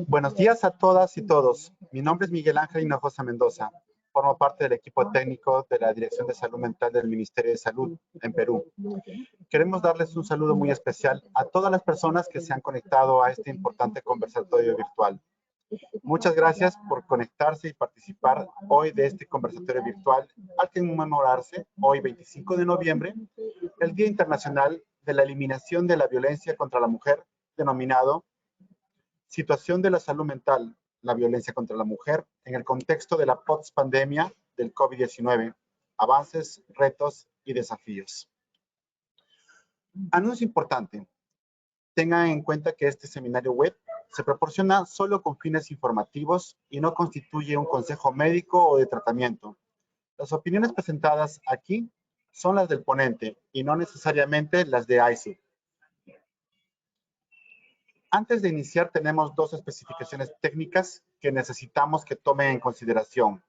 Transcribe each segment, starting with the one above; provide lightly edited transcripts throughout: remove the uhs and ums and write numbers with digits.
Buenos días a todas y todos. Mi nombre es Miguel Ángel Hinojosa Mendoza. Formo parte del equipo técnico de la Dirección de Salud Mental del Ministerio de Salud en Perú. Queremos darles un saludo muy especial a todas las personas que se han conectado a este importante conversatorio virtual. Muchas gracias por conectarse y participar hoy de este conversatorio virtual al conmemorarse hoy 25 de noviembre el Día Internacional de la Eliminación de la Violencia contra la Mujer, denominado Situación de la Salud Mental, la Violencia contra la Mujer en el contexto de la post-pandemia del COVID-19, avances, retos y desafíos. Anuncio importante. Tengan en cuenta que este seminario web se proporciona solo con fines informativos y no constituye un consejo médico o de tratamiento. Las opiniones presentadas aquí son las del ponente y no necesariamente las de ISUP. Antes de iniciar, tenemos dos especificaciones técnicas que necesitamos que tomen en consideración.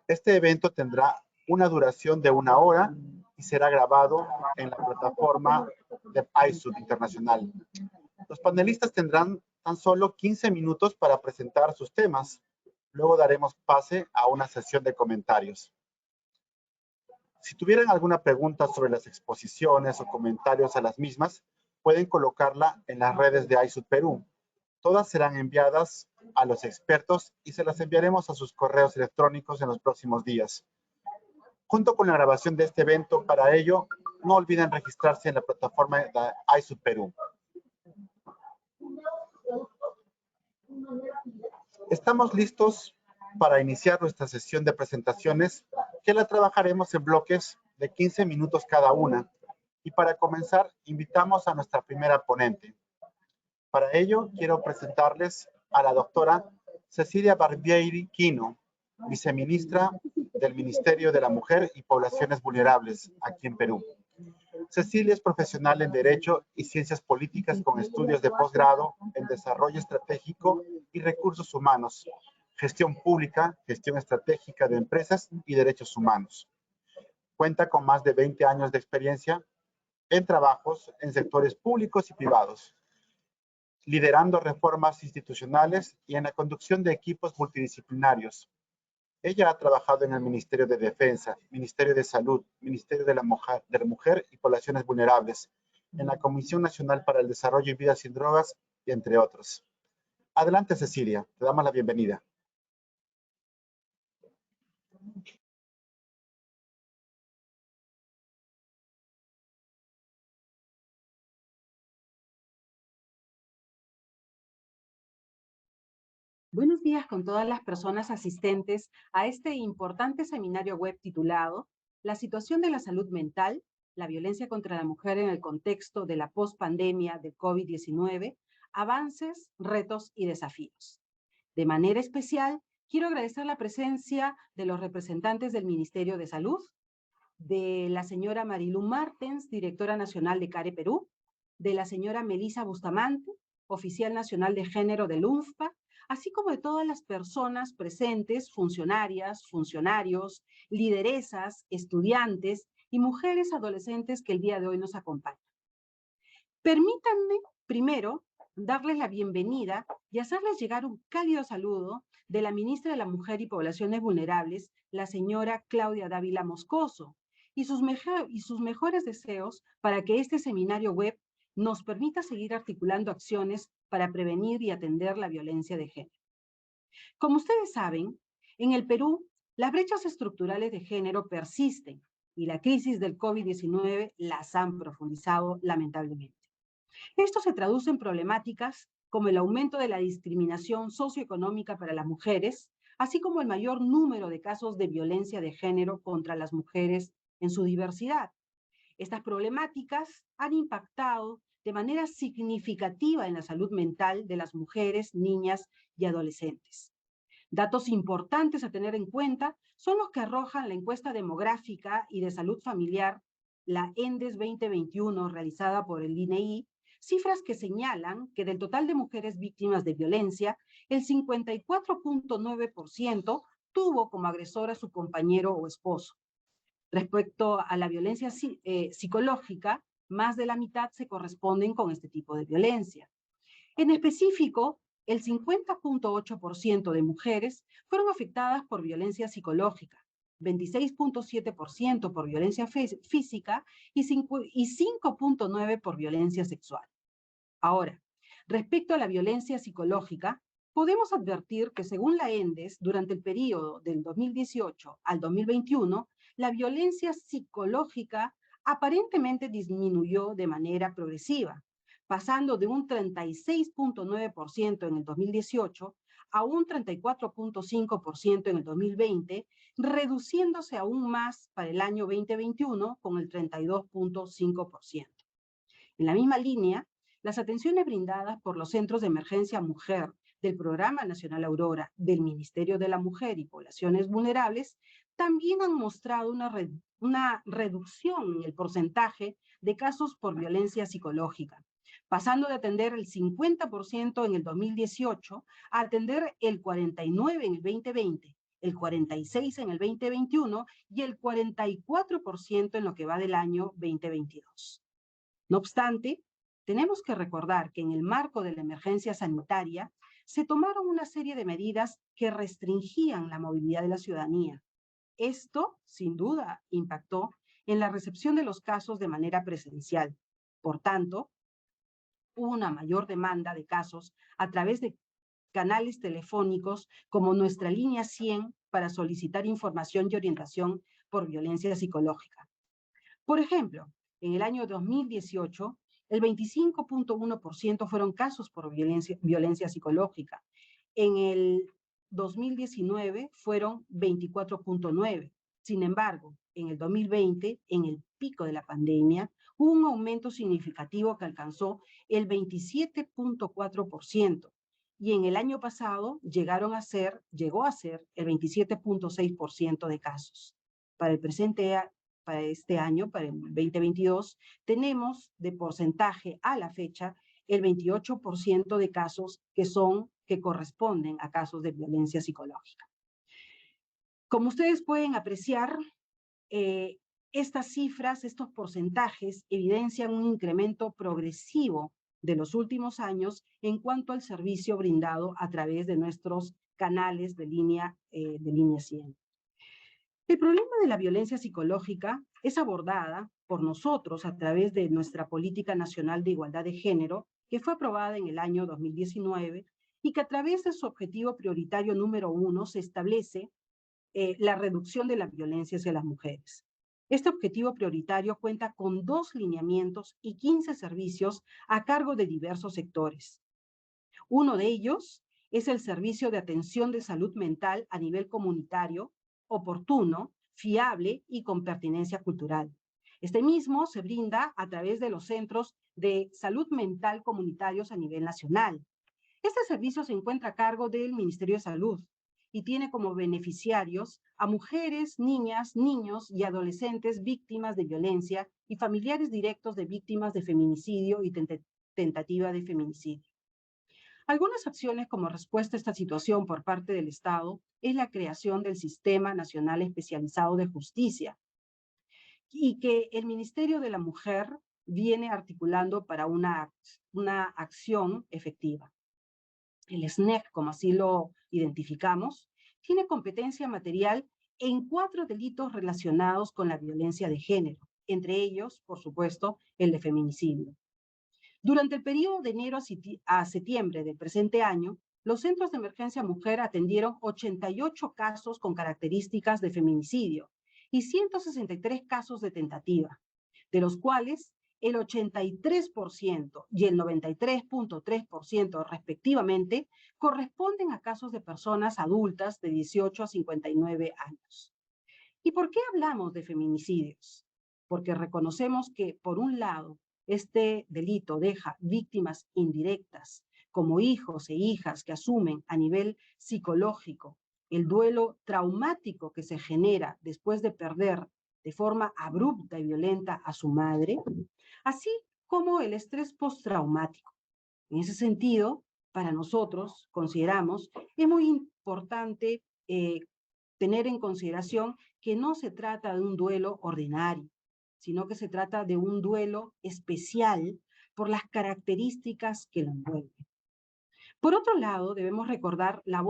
Este evento tendrá una duración de 1 hora y será grabado en la plataforma de ISUP Internacional. Los panelistas tendrán tan solo 15 minutos para presentar sus temas. Luego daremos pase a una sesión de comentarios. Si tuvieran alguna pregunta sobre las exposiciones o comentarios a las mismas, pueden colocarla en las redes de ISUP Perú. Todas serán enviadas a los expertos y se las enviaremos a sus correos electrónicos en los próximos días. Junto con la grabación de este evento, para ello, no olviden registrarse en la plataforma de ISUP Perú. Estamos listos para iniciar nuestra sesión de presentaciones, que la trabajaremos en bloques de 15 minutos cada una. Y para comenzar, invitamos a nuestra primera ponente. Para ello, quiero presentarles a la doctora Cecilia Barbieri Quino, viceministra del Ministerio de la Mujer y Poblaciones Vulnerables, aquí en Perú. Cecilia es profesional en Derecho y Ciencias Políticas con estudios de posgrado en Desarrollo Estratégico y Recursos Humanos, Gestión Pública, Gestión Estratégica de Empresas y Derechos Humanos. Cuenta con más de 20 años de experiencia en trabajos en sectores públicos y privados, liderando reformas institucionales y en la conducción de equipos multidisciplinarios. Ella ha trabajado en el Ministerio de Defensa, Ministerio de Salud, Ministerio de la Mujer y Poblaciones Vulnerables, en la Comisión Nacional para el Desarrollo y Vida sin Drogas, y entre otros. Adelante, Cecilia, te damos la bienvenida. Buenos días con todas las personas asistentes a este importante seminario web titulado La situación de la salud mental, la violencia contra la mujer en el contexto de la pospandemia del COVID-19, avances, retos y desafíos. De manera especial, quiero agradecer la presencia de los representantes del Ministerio de Salud, de la señora Marilu Martens, directora nacional de CARE Perú, de la señora Melissa Bustamante, oficial nacional de género del UNFPA, así como de todas las personas presentes, funcionarias, funcionarios, lideresas, estudiantes y mujeres adolescentes que el día de hoy nos acompañan. Permítanme, primero, darles la bienvenida y hacerles llegar un cálido saludo de la ministra de la Mujer y Poblaciones Vulnerables, la señora Claudia Dávila Moscoso, y sus mejores deseos para que este seminario web nos permita seguir articulando acciones para prevenir y atender la violencia de género. Como ustedes saben, en el Perú, las brechas estructurales de género persisten y la crisis del COVID-19 las han profundizado lamentablemente. Esto se traduce en problemáticas como el aumento de la discriminación socioeconómica para las mujeres, así como el mayor número de casos de violencia de género contra las mujeres en su diversidad. Estas problemáticas han impactado de manera significativa en la salud mental de las mujeres, niñas y adolescentes. Datos importantes a tener en cuenta son los que arrojan la encuesta demográfica y de salud familiar, la ENDES 2021, realizada por el INEI, cifras que señalan que del total de mujeres víctimas de violencia, el 54.9% tuvo como agresor a su compañero o esposo. Respecto a la violencia psicológica, más de la mitad se corresponden con este tipo de violencia. En específico, el 50.8% de mujeres fueron afectadas por violencia psicológica, 26.7% por violencia física y 5.9% por violencia sexual. Ahora, respecto a la violencia psicológica, podemos advertir que según la ENDES, durante el periodo del 2018 al 2021, la violencia psicológica aparentemente disminuyó de manera progresiva, pasando de un 36.9% en el 2018 a un 34.5% en el 2020, reduciéndose aún más para el año 2021 con el 32.5%. En la misma línea, las atenciones brindadas por los Centros de Emergencia Mujer del Programa Nacional Aurora del Ministerio de la Mujer y Poblaciones Vulnerables también han mostrado una reducción en el porcentaje de casos por violencia psicológica, pasando de atender el 50% en el 2018 a atender el 49% en el 2020, el 46% en el 2021 y el 44% en lo que va del año 2022. No obstante, tenemos que recordar que en el marco de la emergencia sanitaria se tomaron una serie de medidas que restringían la movilidad de la ciudadanía. Esto, sin duda, impactó en la recepción de los casos de manera presencial. Por tanto, hubo una mayor demanda de casos a través de canales telefónicos como nuestra línea 100 para solicitar información y orientación por violencia psicológica. Por ejemplo, en el año 2018, el 25.1% fueron casos por violencia psicológica. En el 2019 fueron 24.9%. Sin embargo, en el 2020, en el pico de la pandemia, hubo un aumento significativo que alcanzó el 27.4%. Y en el año pasado llegó a ser el 27.6% de casos. Para este año, para el 2022, tenemos de porcentaje a la fecha el 28% de casos que corresponden a casos de violencia psicológica. Como ustedes pueden apreciar, estas cifras, estos porcentajes evidencian un incremento progresivo de los últimos años en cuanto al servicio brindado a través de nuestros canales de línea 100. El problema de la violencia psicológica es abordada por nosotros a través de nuestra Política Nacional de Igualdad de Género, que fue aprobada en el año 2019 y que a través de su objetivo prioritario número 1 se establece la reducción de la violencia hacia las mujeres. Este objetivo prioritario cuenta con 2 lineamientos y 15 servicios a cargo de diversos sectores. Uno de ellos es el servicio de atención de salud mental a nivel comunitario, oportuno, fiable y con pertinencia cultural. Este mismo se brinda a través de los centros de salud mental comunitarios a nivel nacional. Este servicio se encuentra a cargo del Ministerio de Salud y tiene como beneficiarios a mujeres, niñas, niños y adolescentes víctimas de violencia y familiares directos de víctimas de feminicidio y tentativa de feminicidio. Algunas acciones como respuesta a esta situación por parte del Estado es la creación del Sistema Nacional Especializado de Justicia y que el Ministerio de la Mujer viene articulando para una acción efectiva. El SNEC, como así lo identificamos, tiene competencia material en 4 delitos relacionados con la violencia de género, entre ellos, por supuesto, el de feminicidio. Durante el periodo de enero a septiembre del presente año, los centros de emergencia mujer atendieron 88 casos con características de feminicidio y 163 casos de tentativa, de los cuales el 83% y el 93.3% respectivamente corresponden a casos de personas adultas de 18 a 59 años. ¿Y por qué hablamos de feminicidios? Porque reconocemos que, por un lado, este delito deja víctimas indirectas, como hijos e hijas que asumen a nivel psicológico el duelo traumático que se genera después de perder de forma abrupta y violenta a su madre, así como el estrés postraumático. En ese sentido, para nosotros, consideramos, es muy importante tener en consideración que no se trata de un duelo ordinario, sino que se trata de un duelo especial por las características que lo envuelven. Por otro lado, debemos recordar la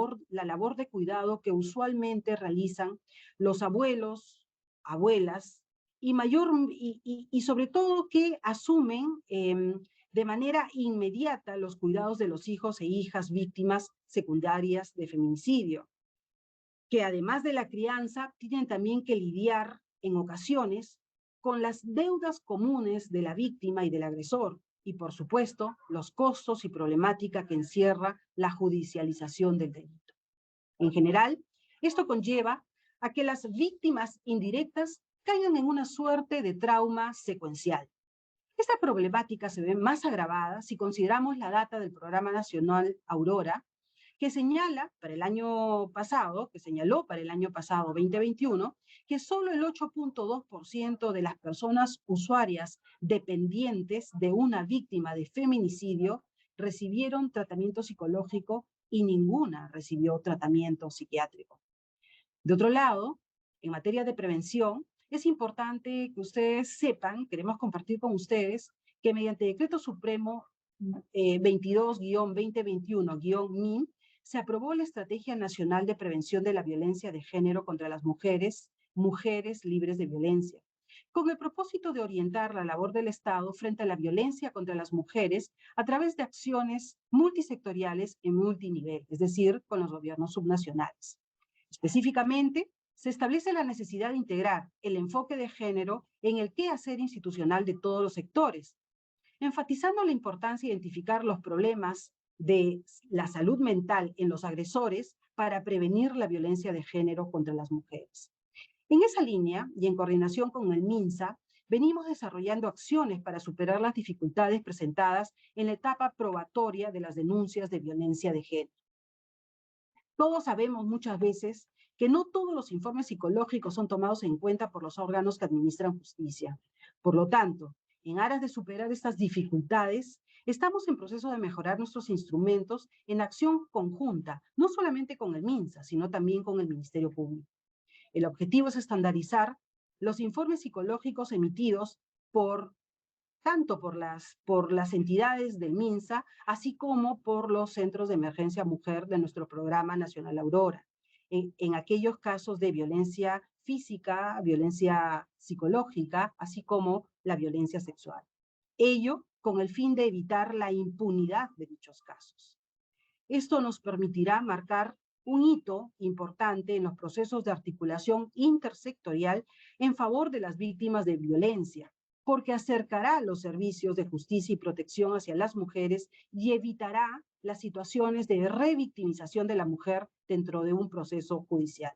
labor de cuidado que usualmente realizan los abuelos, abuelas, y sobre todo que asumen de manera inmediata los cuidados de los hijos e hijas víctimas secundarias de feminicidio, que además de la crianza tienen también que lidiar en ocasiones con las deudas comunes de la víctima y del agresor, y por supuesto los costos y problemática que encierra la judicialización del delito. En general, esto conlleva a que las víctimas indirectas caigan en una suerte de trauma secuencial. Esta problemática se ve más agravada si consideramos la data del Programa Nacional Aurora, que señaló para el año pasado, 2021, que solo el 8.2% de las personas usuarias dependientes de una víctima de feminicidio recibieron tratamiento psicológico y ninguna recibió tratamiento psiquiátrico. De otro lado, en materia de prevención, es importante que ustedes sepan, queremos compartir con ustedes, que mediante Decreto Supremo 22-2021-MIN, se aprobó la Estrategia Nacional de Prevención de la Violencia de Género contra las Mujeres, Mujeres Libres de Violencia, con el propósito de orientar la labor del Estado frente a la violencia contra las mujeres a través de acciones multisectoriales en multinivel, es decir, con los gobiernos subnacionales. Específicamente, se establece la necesidad de integrar el enfoque de género en el quehacer institucional de todos los sectores, enfatizando la importancia de identificar los problemas de la salud mental en los agresores para prevenir la violencia de género contra las mujeres. En esa línea, y en coordinación con el MINSA, venimos desarrollando acciones para superar las dificultades presentadas en la etapa probatoria de las denuncias de violencia de género. Todos sabemos muchas veces que no todos los informes psicológicos son tomados en cuenta por los órganos que administran justicia. Por lo tanto, en aras de superar estas dificultades, estamos en proceso de mejorar nuestros instrumentos en acción conjunta, no solamente con el MINSA, sino también con el Ministerio Público. El objetivo es estandarizar los informes psicológicos emitidos tanto por las entidades del MINSA, así como por los centros de emergencia mujer de nuestro Programa Nacional Aurora, en aquellos casos de violencia física, violencia psicológica, así como la violencia sexual. Ello con el fin de evitar la impunidad de dichos casos. Esto nos permitirá marcar un hito importante en los procesos de articulación intersectorial en favor de las víctimas de violencia, porque acercará los servicios de justicia y protección hacia las mujeres y evitará las situaciones de revictimización de la mujer dentro de un proceso judicial.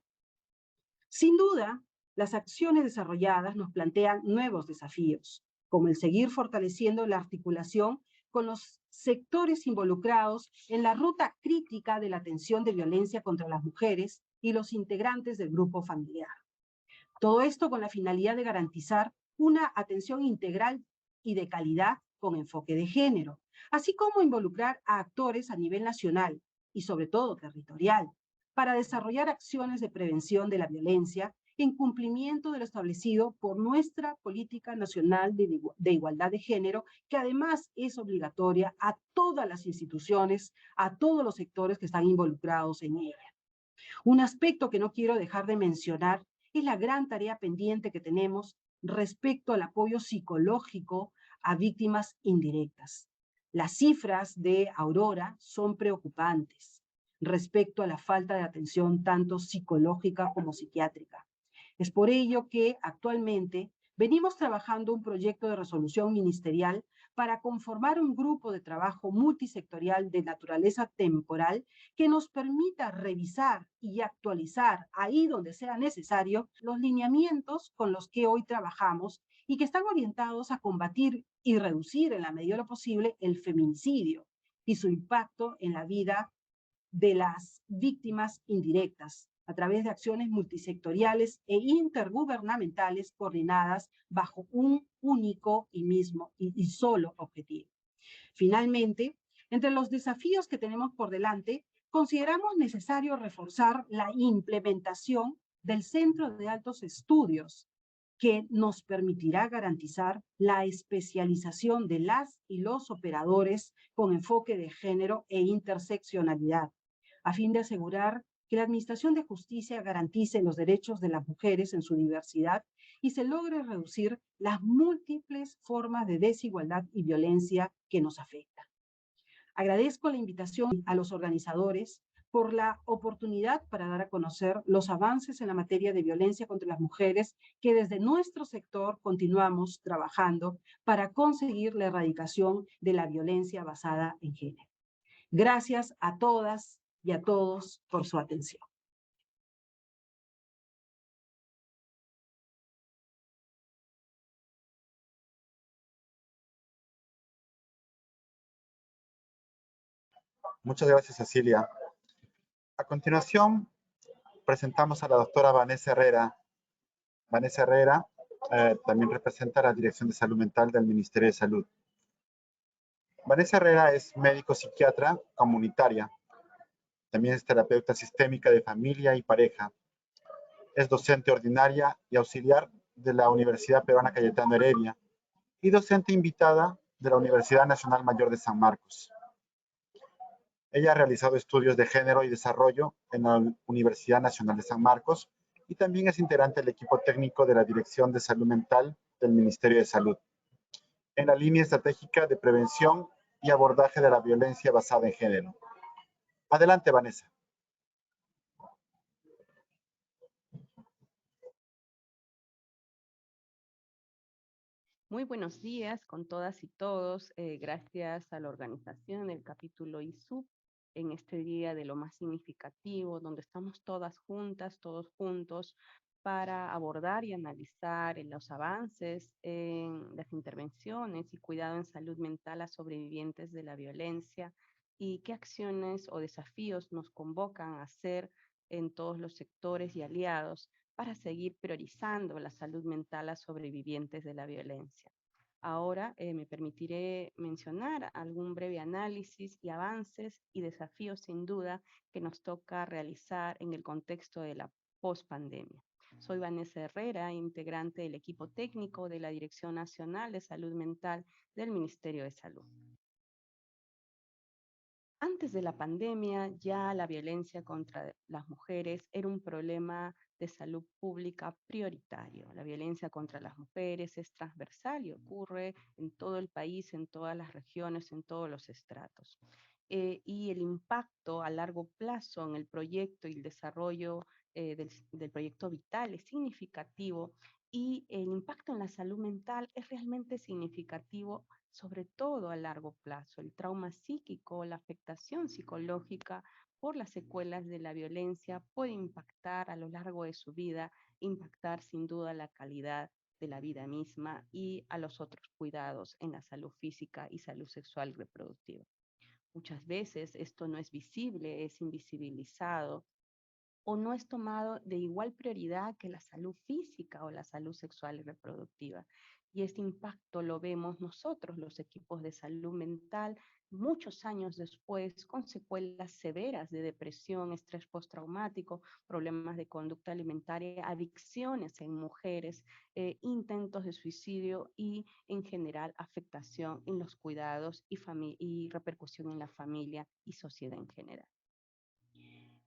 Sin duda, las acciones desarrolladas nos plantean nuevos desafíos, como el seguir fortaleciendo la articulación con los sectores involucrados en la ruta crítica de la atención de violencia contra las mujeres y los integrantes del grupo familiar. Todo esto con la finalidad de garantizar una atención integral y de calidad con enfoque de género, así como involucrar a actores a nivel nacional y sobre todo territorial, para desarrollar acciones de prevención de la violencia en cumplimiento de lo establecido por nuestra Política Nacional de Igualdad de Género, que además es obligatoria a todas las instituciones, a todos los sectores que están involucrados en ella. Un aspecto que no quiero dejar de mencionar es la gran tarea pendiente que tenemos respecto al apoyo psicológico a víctimas indirectas. Las cifras de Aurora son preocupantes respecto a la falta de atención tanto psicológica como psiquiátrica. Es por ello que actualmente venimos trabajando un proyecto de resolución ministerial para conformar un grupo de trabajo multisectorial de naturaleza temporal que nos permita revisar y actualizar ahí donde sea necesario los lineamientos con los que hoy trabajamos y que están orientados a combatir y reducir en la medida de lo posible el feminicidio y su impacto en la vida de las víctimas indirectas a través de acciones multisectoriales e intergubernamentales coordinadas bajo un único y solo objetivo. Finalmente, entre los desafíos que tenemos por delante, consideramos necesario reforzar la implementación del Centro de Altos Estudios que nos permitirá garantizar la especialización de las y los operadores con enfoque de género e interseccionalidad, a fin de asegurar que la Administración de Justicia garantice los derechos de las mujeres en su diversidad y se logre reducir las múltiples formas de desigualdad y violencia que nos afectan. Agradezco la invitación a los organizadores por la oportunidad para dar a conocer los avances en la materia de violencia contra las mujeres que desde nuestro sector continuamos trabajando para conseguir la erradicación de la violencia basada en género. Gracias a todas y a todos por su atención. Muchas gracias, Cecilia. A continuación, presentamos a la doctora Vanessa Herrera. Vanessa Herrera también representa la Dirección de Salud Mental del Ministerio de Salud. Vanessa Herrera es médico psiquiatra comunitaria. También es terapeuta sistémica de familia y pareja. Es docente ordinaria y auxiliar de la Universidad Peruana Cayetano Heredia y docente invitada de la Universidad Nacional Mayor de San Marcos. Ella ha realizado estudios de género y desarrollo en la Universidad Nacional de San Marcos y también es integrante del equipo técnico de la Dirección de Salud Mental del Ministerio de Salud, en la línea estratégica de prevención y abordaje de la violencia basada en género. Adelante, Vanessa. Muy buenos días con todas y todos. Gracias a la organización del capítulo ISUP en este día de lo más significativo, donde estamos todas juntas, todos juntos, para abordar y analizar los avances en las intervenciones y cuidado en salud mental a sobrevivientes de la violencia y qué acciones o desafíos nos convocan a hacer en todos los sectores y aliados para seguir priorizando la salud mental a sobrevivientes de la violencia. Ahora me permitiré mencionar algún breve análisis y avances y desafíos sin duda que nos toca realizar en el contexto de la pospandemia. Soy Vanessa Herrera, integrante del equipo técnico de la Dirección Nacional de Salud Mental del Ministerio de Salud. Antes de la pandemia, ya la violencia contra las mujeres era un problema de salud pública prioritario. La violencia contra las mujeres es transversal y ocurre en todo el país, en todas las regiones, en todos los estratos. Y el impacto a largo plazo en el proyecto y el desarrollo del proyecto vital es significativo y el impacto en la salud mental es realmente significativo, sobre todo a largo plazo. El trauma psíquico, la afectación psicológica por las secuelas de la violencia puede impactar a lo largo de su vida, impactar sin duda la calidad de la vida misma y a los otros cuidados en la salud física y salud sexual y reproductiva. Muchas veces esto no es visible, es invisibilizado o no es tomado de igual prioridad que la salud física o la salud sexual y reproductiva. Y este impacto lo vemos nosotros, los equipos de salud mental, muchos años después, con secuelas severas de depresión, estrés postraumático, problemas de conducta alimentaria, adicciones en mujeres, intentos de suicidio y, en general, afectación en los cuidados y repercusión en la familia y sociedad en general.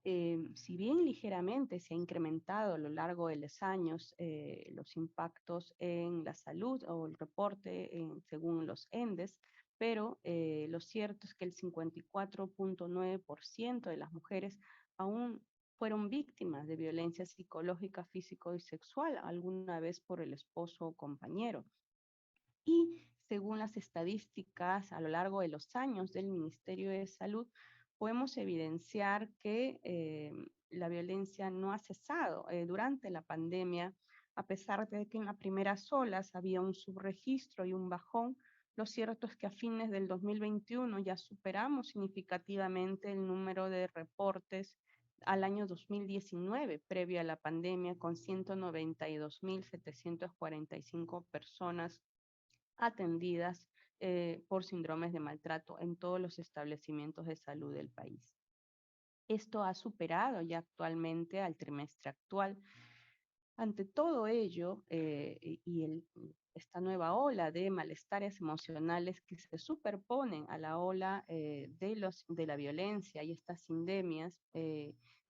Si bien ligeramente se ha incrementado a lo largo de los años los impactos en la salud o el reporte según los ENDES, pero lo cierto es que el 54.9% de las mujeres aún fueron víctimas de violencia psicológica, físico y sexual alguna vez por el esposo o compañero. Y según las estadísticas a lo largo de los años del Ministerio de Salud, podemos evidenciar que la violencia no ha cesado durante la pandemia, a pesar de que en las primeras olas había un subregistro y un bajón. Lo cierto es que a fines del 2021 ya superamos significativamente el número de reportes al año 2019, previo a la pandemia, con 192.745 personas atendidas por síndromes de maltrato en todos los establecimientos de salud del país. Esto ha superado ya actualmente al trimestre actual. Ante todo ello esta nueva ola de malestares emocionales que se superponen a la ola de la violencia y estas sindemias,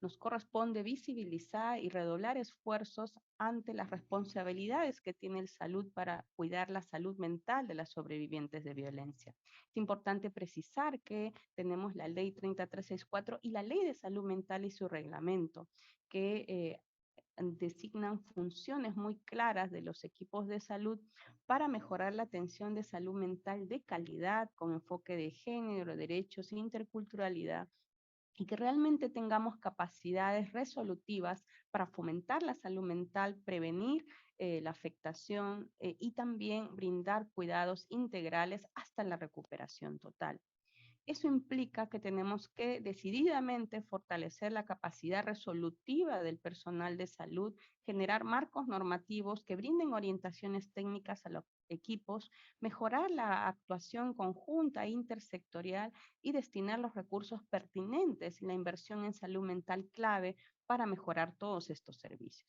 nos corresponde visibilizar y redoblar esfuerzos ante las responsabilidades que tiene el salud para cuidar la salud mental de las sobrevivientes de violencia. Es importante precisar que tenemos la Ley 30364 y la Ley de Salud Mental y su reglamento, que designan funciones muy claras de los equipos de salud para mejorar la atención de salud mental de calidad, con enfoque de género, derechos e interculturalidad, y que realmente tengamos capacidades resolutivas para fomentar la salud mental, prevenir la afectación y también brindar cuidados integrales hasta la recuperación total. Eso implica que tenemos que decididamente fortalecer la capacidad resolutiva del personal de salud, generar marcos normativos que brinden orientaciones técnicas a los equipos, mejorar la actuación conjunta e intersectorial y destinar los recursos pertinentes y la inversión en salud mental clave para mejorar todos estos servicios.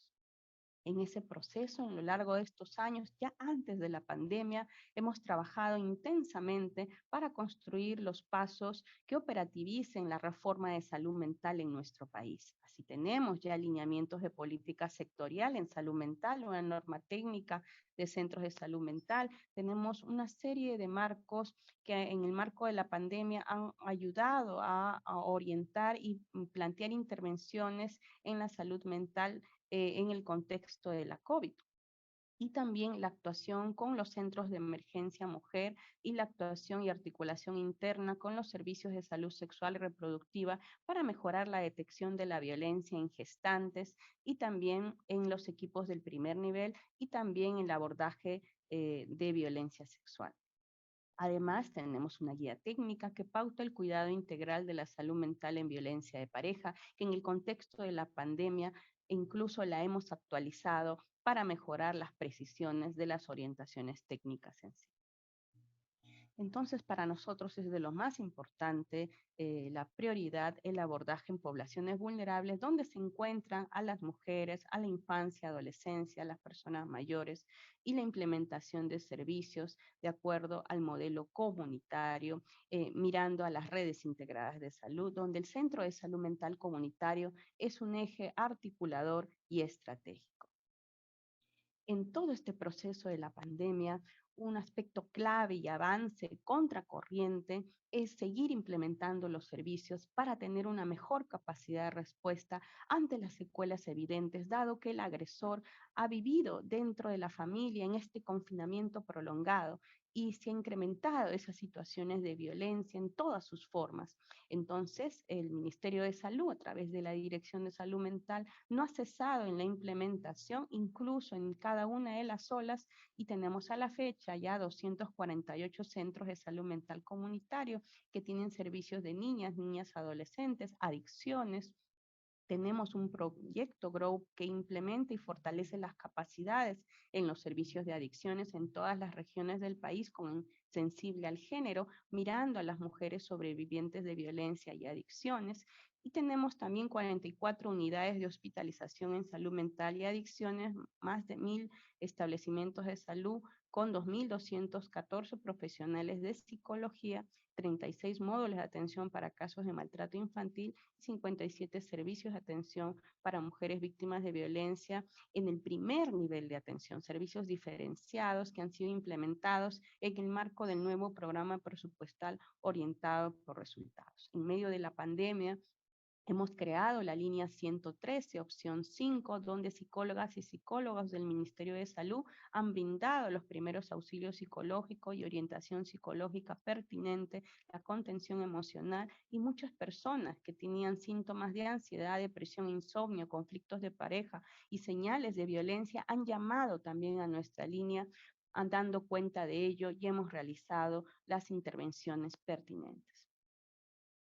En ese proceso, a lo largo de estos años, ya antes de la pandemia, hemos trabajado intensamente para construir los pasos que operativicen la reforma de salud mental en nuestro país. Así tenemos ya alineamientos de política sectorial en salud mental, una norma técnica de centros de salud mental. Tenemos una serie de marcos que en el marco de la pandemia han ayudado a orientar y plantear intervenciones en la salud mental en el contexto de la COVID. Y también la actuación con los centros de emergencia mujer y la actuación y articulación interna con los servicios de salud sexual y reproductiva para mejorar la detección de la violencia en gestantes y también en los equipos del primer nivel y también en el abordaje de violencia sexual. Además, tenemos una guía técnica que pauta el cuidado integral de la salud mental en violencia de pareja, que en el contexto de la pandemia incluso la hemos actualizado para mejorar las precisiones de las orientaciones técnicas en sí. Entonces, para nosotros es de lo más importante la prioridad, el abordaje en poblaciones vulnerables, donde se encuentran a las mujeres, a la infancia, adolescencia, a las personas mayores, y la implementación de servicios de acuerdo al modelo comunitario, mirando a las redes integradas de salud, donde el Centro de Salud Mental Comunitario es un eje articulador y estratégico. En todo este proceso de la pandemia, un aspecto clave y avance contracorriente es seguir implementando los servicios para tener una mejor capacidad de respuesta ante las secuelas evidentes, dado que el agresor ha vivido dentro de la familia en este confinamiento prolongado y se han incrementado esas situaciones de violencia en todas sus formas. Entonces, el Ministerio de Salud, a través de la Dirección de Salud Mental, no ha cesado en la implementación, incluso en cada una de las olas, y tenemos a la fecha ya 248 centros de salud mental comunitario que tienen servicios de niñas, adolescentes, adicciones. Tenemos un proyecto GROW que implementa y fortalece las capacidades en los servicios de adicciones en todas las regiones del país sensible al género, mirando a las mujeres sobrevivientes de violencia y adicciones. Y tenemos también 44 unidades de hospitalización en salud mental y adicciones, más de 1.000 establecimientos de salud con 2.214 profesionales de psicología, 36 módulos de atención para casos de maltrato infantil, 57 servicios de atención para mujeres víctimas de violencia en el primer nivel de atención, servicios diferenciados que han sido implementados en el marco del nuevo programa presupuestal orientado por resultados. En medio de la pandemia, hemos creado la línea 113, opción 5, donde psicólogas y psicólogos del Ministerio de Salud han brindado los primeros auxilios psicológicos y orientación psicológica pertinente, la contención emocional, y muchas personas que tenían síntomas de ansiedad, depresión, insomnio, conflictos de pareja y señales de violencia han llamado también a nuestra línea, dando cuenta de ello, y hemos realizado las intervenciones pertinentes.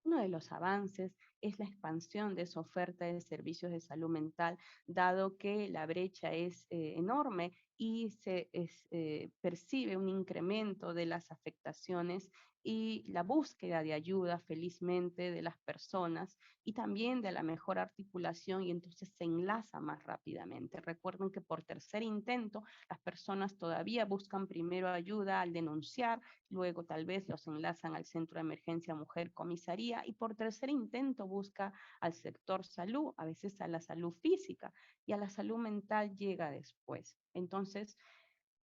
Uno de los avances es la expansión de esa oferta de servicios de salud mental, dado que la brecha es enorme y percibe un incremento de las afectaciones y la búsqueda de ayuda, felizmente, de las personas y también de la mejor articulación, y entonces se enlaza más rápidamente. Recuerden que por tercer intento las personas todavía buscan primero ayuda al denunciar, luego tal vez los enlazan al Centro de Emergencia Mujer Comisaría y por tercer intento busca al sector salud, a veces a la salud física, y a la salud mental llega después. Entonces,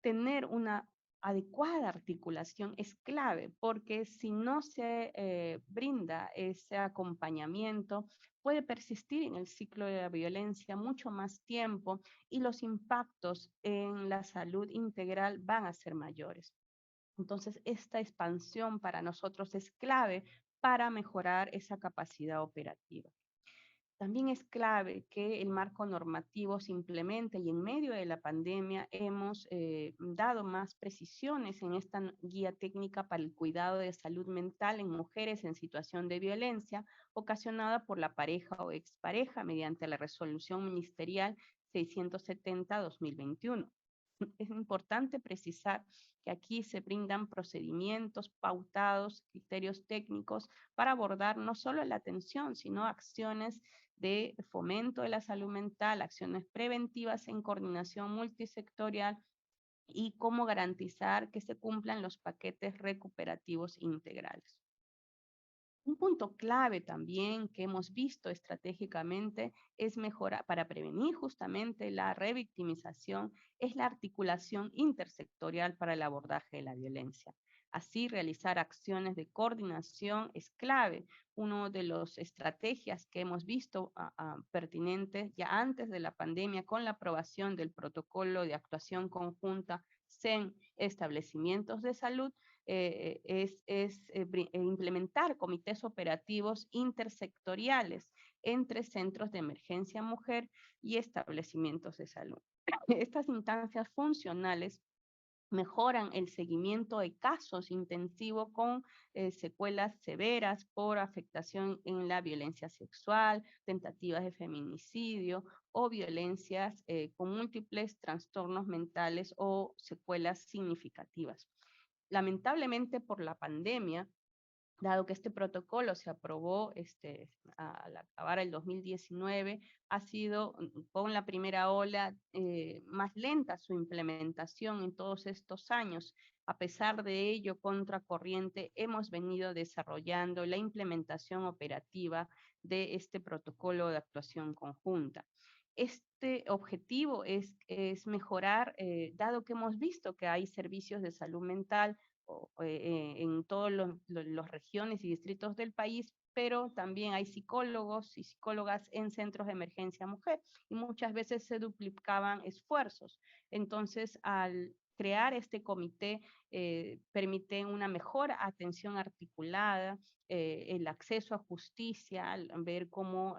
tener una adecuada articulación es clave, porque si no se brinda ese acompañamiento, puede persistir en el ciclo de la violencia mucho más tiempo y los impactos en la salud integral van a ser mayores. Entonces, esta expansión para nosotros es clave para mejorar esa capacidad operativa. También es clave que el marco normativo se implemente y en medio de la pandemia hemos dado más precisiones en esta guía técnica para el cuidado de salud mental en mujeres en situación de violencia ocasionada por la pareja o expareja mediante la resolución ministerial 670-2021. Es importante precisar que aquí se brindan procedimientos pautados, criterios técnicos para abordar no solo la atención, sino acciones de fomento de la salud mental, acciones preventivas en coordinación multisectorial y cómo garantizar que se cumplan los paquetes recuperativos integrales. Un punto clave también que hemos visto estratégicamente es mejorar, para prevenir justamente la revictimización, es la articulación intersectorial para el abordaje de la violencia. Así, realizar acciones de coordinación es clave. Una de las estrategias que hemos visto pertinentes ya antes de la pandemia con la aprobación del protocolo de actuación conjunta en establecimientos de salud implementar comités operativos intersectoriales entre centros de emergencia mujer y establecimientos de salud. Estas instancias funcionales mejoran el seguimiento de casos intensivos con secuelas severas por afectación en la violencia sexual, tentativas de feminicidio o violencias con múltiples trastornos mentales o secuelas significativas. Lamentablemente por la pandemia, dado que este protocolo se aprobó al acabar el 2019, ha sido con la primera ola más lenta su implementación en todos estos años. A pesar de ello, contracorriente, hemos venido desarrollando la implementación operativa de este protocolo de actuación conjunta. Este objetivo es mejorar, dado que hemos visto que hay servicios de salud mental en todas las regiones y distritos del país, pero también hay psicólogos y psicólogas en centros de emergencia mujer y muchas veces se duplicaban esfuerzos. Entonces, al crear este comité, permite una mejor atención articulada, el acceso a justicia, ver cómo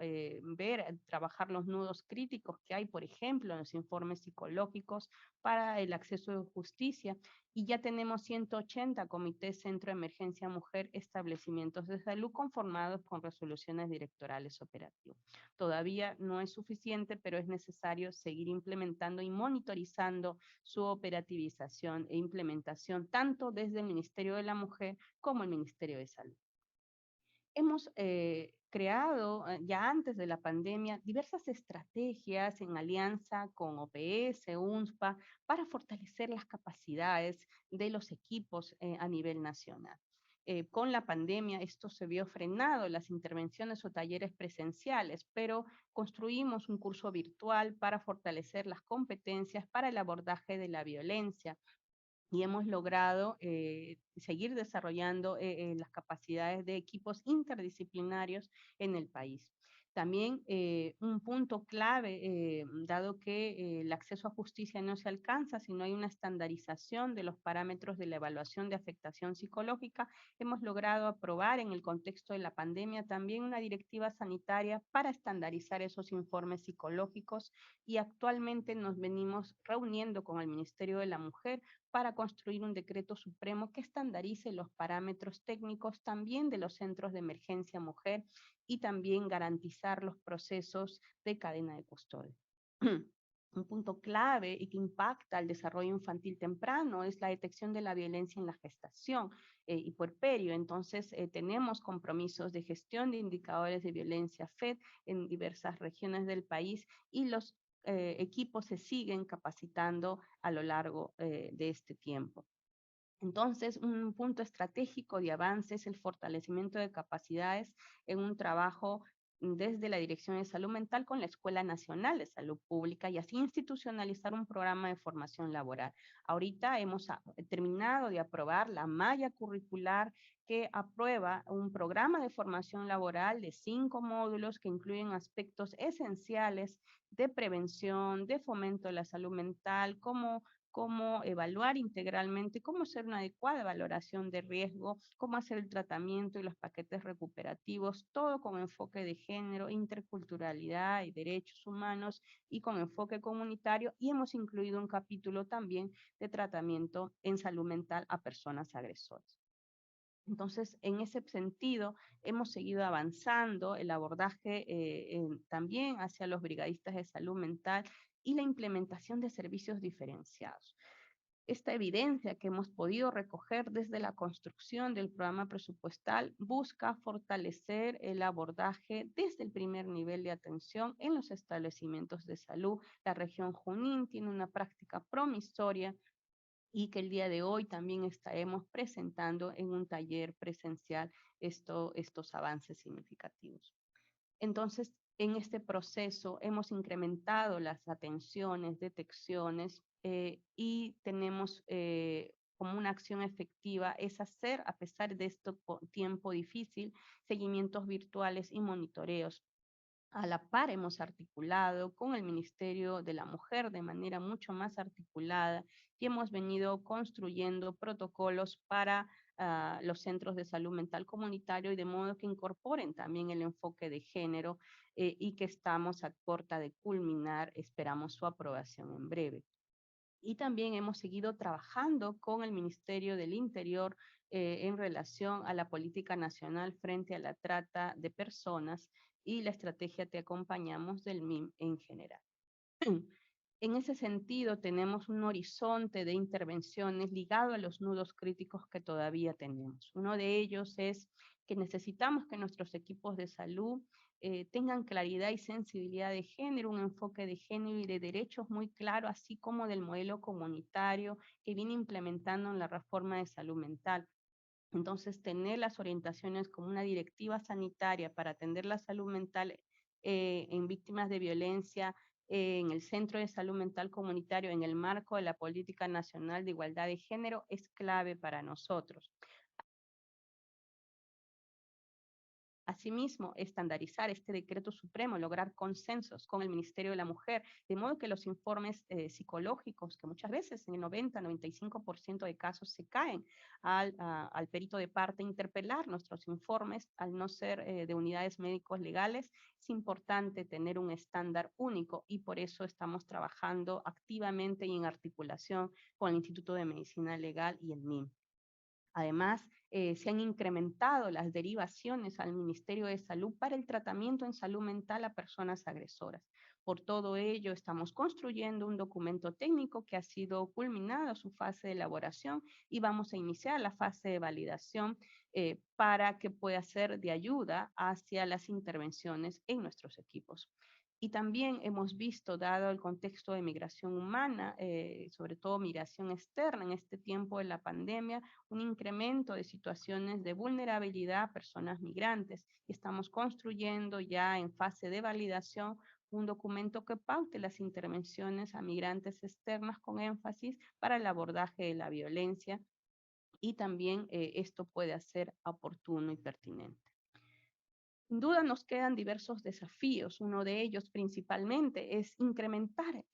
trabajar los nudos críticos que hay, por ejemplo, en los informes psicológicos para el acceso a justicia. Y ya tenemos 180 comités Centro de Emergencia Mujer, establecimientos de salud conformados con resoluciones directorales operativas. Todavía no es suficiente, pero es necesario seguir implementando y monitorizando su operativización e implementación tanto desde el Ministerio de la Mujer como el Ministerio de Salud. Hemos creado ya antes de la pandemia diversas estrategias en alianza con OPS, UNSPA, para fortalecer las capacidades de los equipos a nivel nacional. Con la pandemia esto se vio frenado, las intervenciones o talleres presenciales, pero construimos un curso virtual para fortalecer las competencias para el abordaje de la violencia, y hemos logrado seguir desarrollando las capacidades de equipos interdisciplinarios en el país. También un punto clave, dado que el acceso a justicia no se alcanza si no hay una estandarización de los parámetros de la evaluación de afectación psicológica, hemos logrado aprobar en el contexto de la pandemia también una directiva sanitaria para estandarizar esos informes psicológicos, y actualmente nos venimos reuniendo con el Ministerio de la Mujer para construir un decreto supremo que estandarice los parámetros técnicos también de los centros de emergencia mujer y también garantizar los procesos de cadena de custodia. Un punto clave y que impacta al desarrollo infantil temprano es la detección de la violencia en la gestación y puerperio. Entonces, tenemos compromisos de gestión de indicadores de violencia FED en diversas regiones del país y los equipos se siguen capacitando a lo largo de este tiempo. Entonces, un punto estratégico de avance es el fortalecimiento de capacidades en un trabajo desde la Dirección de Salud Mental con la Escuela Nacional de Salud Pública y así institucionalizar un programa de formación laboral. Ahorita hemos terminado de aprobar la malla curricular que aprueba un programa de formación laboral de 5 módulos que incluyen aspectos esenciales de prevención, de fomento de la salud mental, como cómo evaluar integralmente, cómo hacer una adecuada valoración de riesgo, cómo hacer el tratamiento y los paquetes recuperativos, todo con enfoque de género, interculturalidad y derechos humanos y con enfoque comunitario. Y hemos incluido un capítulo también de tratamiento en salud mental a personas agresoras. Entonces, en ese sentido, hemos seguido avanzando el abordaje también hacia los brigadistas de salud mental y la implementación de servicios diferenciados. Esta evidencia que hemos podido recoger desde la construcción del programa presupuestal busca fortalecer el abordaje desde el primer nivel de atención en los establecimientos de salud. La región Junín tiene una práctica promisoria y que el día de hoy también estaremos presentando en un taller presencial estos avances significativos. Entonces, en este proceso hemos incrementado las atenciones, detecciones y tenemos como una acción efectiva es hacer, a pesar de este tiempo difícil, seguimientos virtuales y monitoreos. A la par hemos articulado con el Ministerio de la Mujer de manera mucho más articulada y hemos venido construyendo protocolos para los centros de salud mental comunitario y de modo que incorporen también el enfoque de género y que estamos a corta de culminar, esperamos su aprobación en breve. Y también hemos seguido trabajando con el Ministerio del Interior en relación a la política nacional frente a la trata de personas y la estrategia Te Acompañamos del MIM en general. En ese sentido, tenemos un horizonte de intervenciones ligado a los nudos críticos que todavía tenemos. Uno de ellos es que necesitamos que nuestros equipos de salud tengan claridad y sensibilidad de género, un enfoque de género y de derechos muy claro, así como del modelo comunitario que viene implementando en la reforma de salud mental. Entonces, tener las orientaciones como una directiva sanitaria para atender la salud mental en víctimas de violencia en el Centro de Salud Mental Comunitario en el marco de la Política Nacional de Igualdad de Género es clave para nosotros. Asimismo, estandarizar este decreto supremo, lograr consensos con el Ministerio de la Mujer, de modo que los informes psicológicos, que muchas veces en el 90-95% de casos se caen al perito de parte, interpelar nuestros informes, al no ser de unidades médicos legales, es importante tener un estándar único y por eso estamos trabajando activamente y en articulación con el Instituto de Medicina Legal y el MIM. Además, se han incrementado las derivaciones al Ministerio de Salud para el tratamiento en salud mental a personas agresoras. Por todo ello, estamos construyendo un documento técnico que ha sido culminado su fase de elaboración y vamos a iniciar la fase de validación para que pueda ser de ayuda hacia las intervenciones en nuestros equipos. Y también hemos visto, dado el contexto de migración humana, sobre todo migración externa en este tiempo de la pandemia, un incremento de situaciones de vulnerabilidad a personas migrantes. Y estamos construyendo ya en fase de validación un documento que paute las intervenciones a migrantes externas con énfasis para el abordaje de la violencia y también esto puede ser oportuno y pertinente. Sin duda nos quedan diversos desafíos. Uno de ellos principalmente es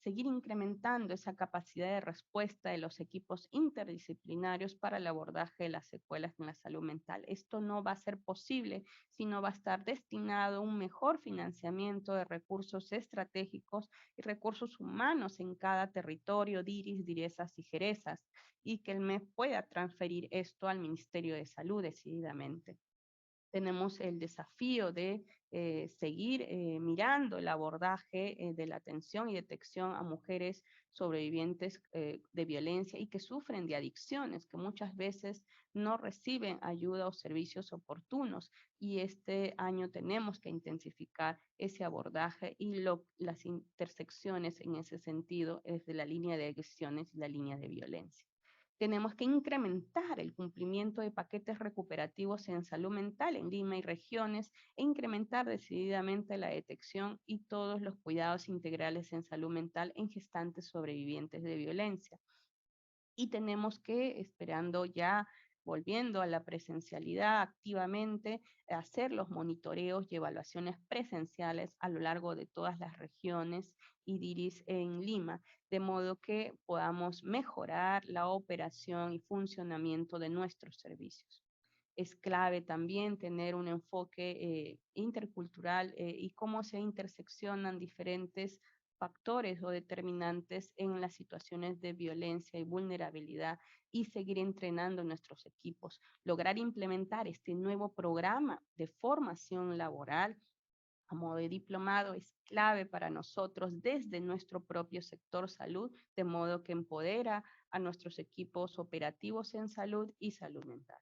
seguir incrementando esa capacidad de respuesta de los equipos interdisciplinarios para el abordaje de las secuelas en la salud mental. Esto no va a ser posible si no va a estar destinado a un mejor financiamiento de recursos estratégicos y recursos humanos en cada territorio, DIRIS, DIRESAS y JERESAS, y que el MEF pueda transferir esto al Ministerio de Salud decididamente. Tenemos el desafío de seguir mirando el abordaje de la atención y detección a mujeres sobrevivientes de violencia y que sufren de adicciones, que muchas veces no reciben ayuda o servicios oportunos. Y este año tenemos que intensificar ese abordaje y las intersecciones en ese sentido desde la línea de adicciones y la línea de violencia. Tenemos que incrementar el cumplimiento de paquetes recuperativos en salud mental en Lima y regiones e incrementar decididamente la detección y todos los cuidados integrales en salud mental en gestantes sobrevivientes de violencia. Y tenemos que, esperando ya, volviendo a la presencialidad activamente, hacer los monitoreos y evaluaciones presenciales a lo largo de todas las regiones y DIRIS en Lima, de modo que podamos mejorar la operación y funcionamiento de nuestros servicios. Es clave también tener un enfoque intercultural y cómo se interseccionan diferentes factores o determinantes en las situaciones de violencia y vulnerabilidad y seguir entrenando nuestros equipos. Lograr implementar este nuevo programa de formación laboral a modo de diplomado es clave para nosotros desde nuestro propio sector salud, de modo que empodera a nuestros equipos operativos en salud y salud mental.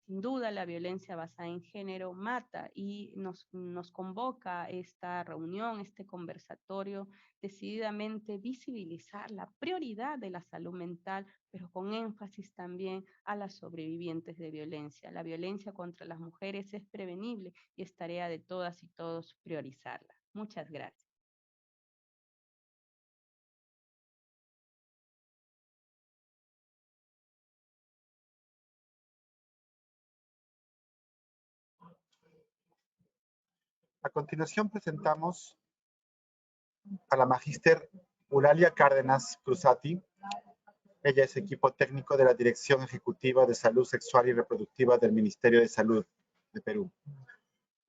Sin duda, la violencia basada en género mata y nos convoca esta reunión, este conversatorio, decididamente visibilizar la prioridad de la salud mental, pero con énfasis también a las sobrevivientes de violencia. La violencia contra las mujeres es prevenible y es tarea de todas y todos priorizarla. Muchas gracias. A continuación presentamos a la magíster Eulalia Cárdenas Cruzati. Ella es equipo técnico de la Dirección Ejecutiva de Salud Sexual y Reproductiva del Ministerio de Salud de Perú.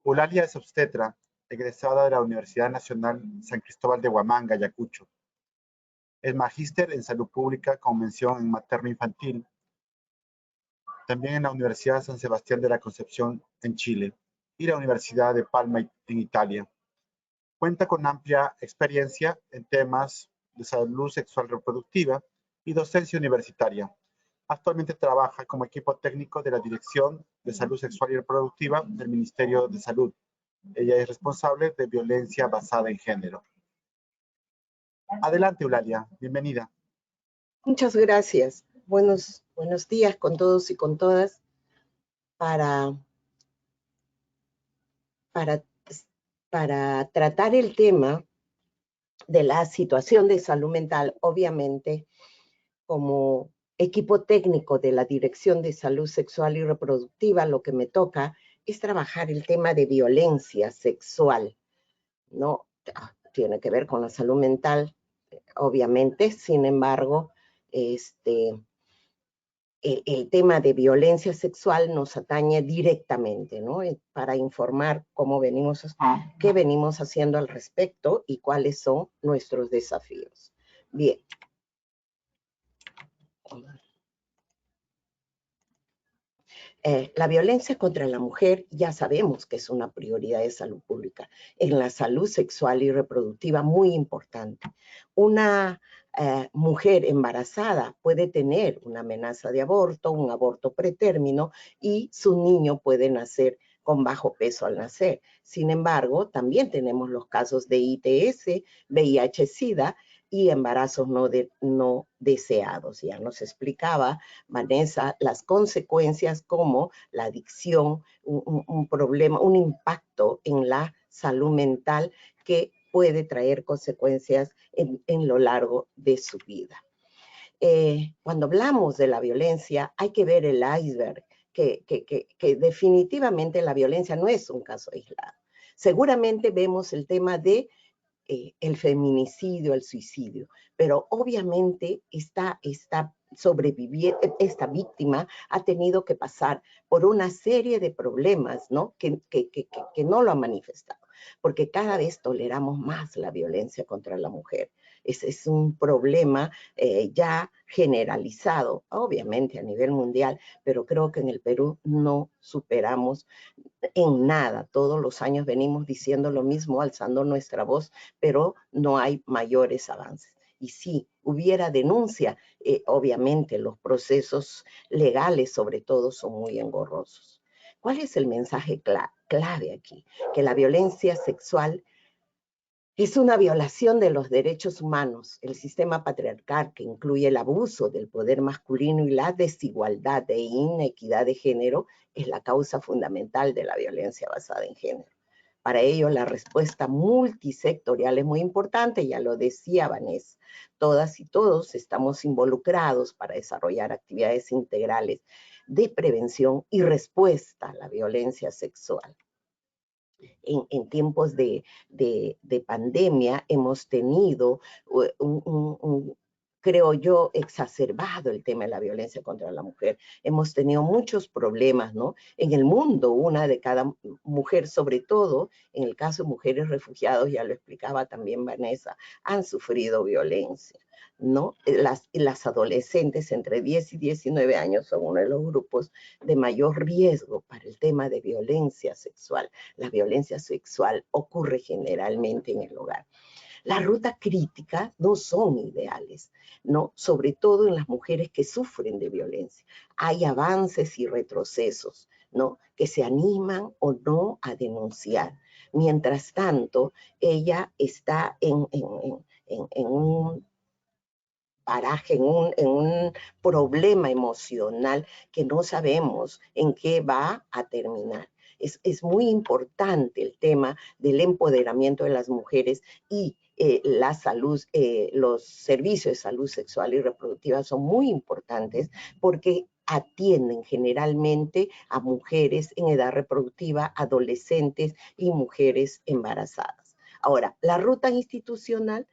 Eulalia es obstetra, egresada de la Universidad Nacional San Cristóbal de Huamanga, Ayacucho. Es magíster en Salud Pública con mención en materno-infantil, también en la Universidad San Sebastián de la Concepción en Chile y la Universidad de Palma en Italia. Cuenta con amplia experiencia en temas de salud sexual reproductiva y docencia universitaria. Actualmente trabaja como equipo técnico de la Dirección de Salud Sexual y Reproductiva del Ministerio de Salud. Ella es responsable de violencia basada en género. Adelante, Eulalia. Bienvenida. Muchas gracias. Buenos días con todos y con todas. Para tratar el tema de la situación de salud mental, obviamente, como equipo técnico de la Dirección de Salud Sexual y Reproductiva, lo que me toca es trabajar el tema de violencia sexual, ¿no? Tiene que ver con la salud mental, obviamente, sin embargo, el tema de violencia sexual nos atañe directamente, ¿no? Para informar qué venimos haciendo al respecto y cuáles son nuestros desafíos. Bien. La violencia contra la mujer ya sabemos que es una prioridad de salud pública. En la salud sexual y reproductiva, muy importante. Una mujer embarazada puede tener una amenaza de aborto, un aborto pretérmino y su niño puede nacer con bajo peso al nacer. Sin embargo, también tenemos los casos de ITS, VIH-Sida y embarazos no deseados. Ya nos explicaba Vanessa las consecuencias como la adicción, un problema, un impacto en la salud mental que puede traer consecuencias en lo largo de su vida. Cuando hablamos de la violencia, hay que ver el iceberg que definitivamente la violencia no es un caso aislado. Seguramente vemos el tema de el feminicidio, el suicidio, pero obviamente esta víctima ha tenido que pasar por una serie de problemas, ¿no? que no lo han manifestado, porque cada vez toleramos más la violencia contra la mujer. Es un problema ya generalizado, obviamente a nivel mundial, pero creo que en el Perú no superamos en nada. Todos los años venimos diciendo lo mismo, alzando nuestra voz, pero no hay mayores avances. Y si hubiera denuncia, obviamente los procesos legales sobre todo son muy engorrosos. ¿Cuál es el mensaje clave aquí? Que la violencia sexual es una violación de los derechos humanos. El sistema patriarcal, que incluye el abuso del poder masculino y la desigualdad e inequidad de género, es la causa fundamental de la violencia basada en género. Para ello, la respuesta multisectorial es muy importante, ya lo decía Vanessa. Todas y todos estamos involucrados para desarrollar actividades integrales de prevención y respuesta a la violencia sexual. En tiempos de pandemia hemos tenido creo yo, exacerbado el tema de la violencia contra la mujer. Hemos tenido muchos problemas, ¿no? En el mundo, una de cada mujer, sobre todo en el caso de mujeres refugiadas, ya lo explicaba también Vanessa, han sufrido violencia, ¿no? Las adolescentes entre 10 y 19 años son uno de los grupos de mayor riesgo para el tema de violencia sexual. La violencia sexual ocurre generalmente en el hogar. Las rutas críticas no son ideales, ¿no? Sobre todo en las mujeres que sufren de violencia. Hay avances y retrocesos, ¿no? Que se animan o no a denunciar. Mientras tanto, ella está en un paraje, en un problema emocional que no sabemos en qué va a terminar. Es muy importante el tema del empoderamiento de las mujeres y la salud, los servicios de salud sexual y reproductiva son muy importantes porque atienden generalmente a mujeres en edad reproductiva, adolescentes y mujeres embarazadas. Ahora, la ruta institucional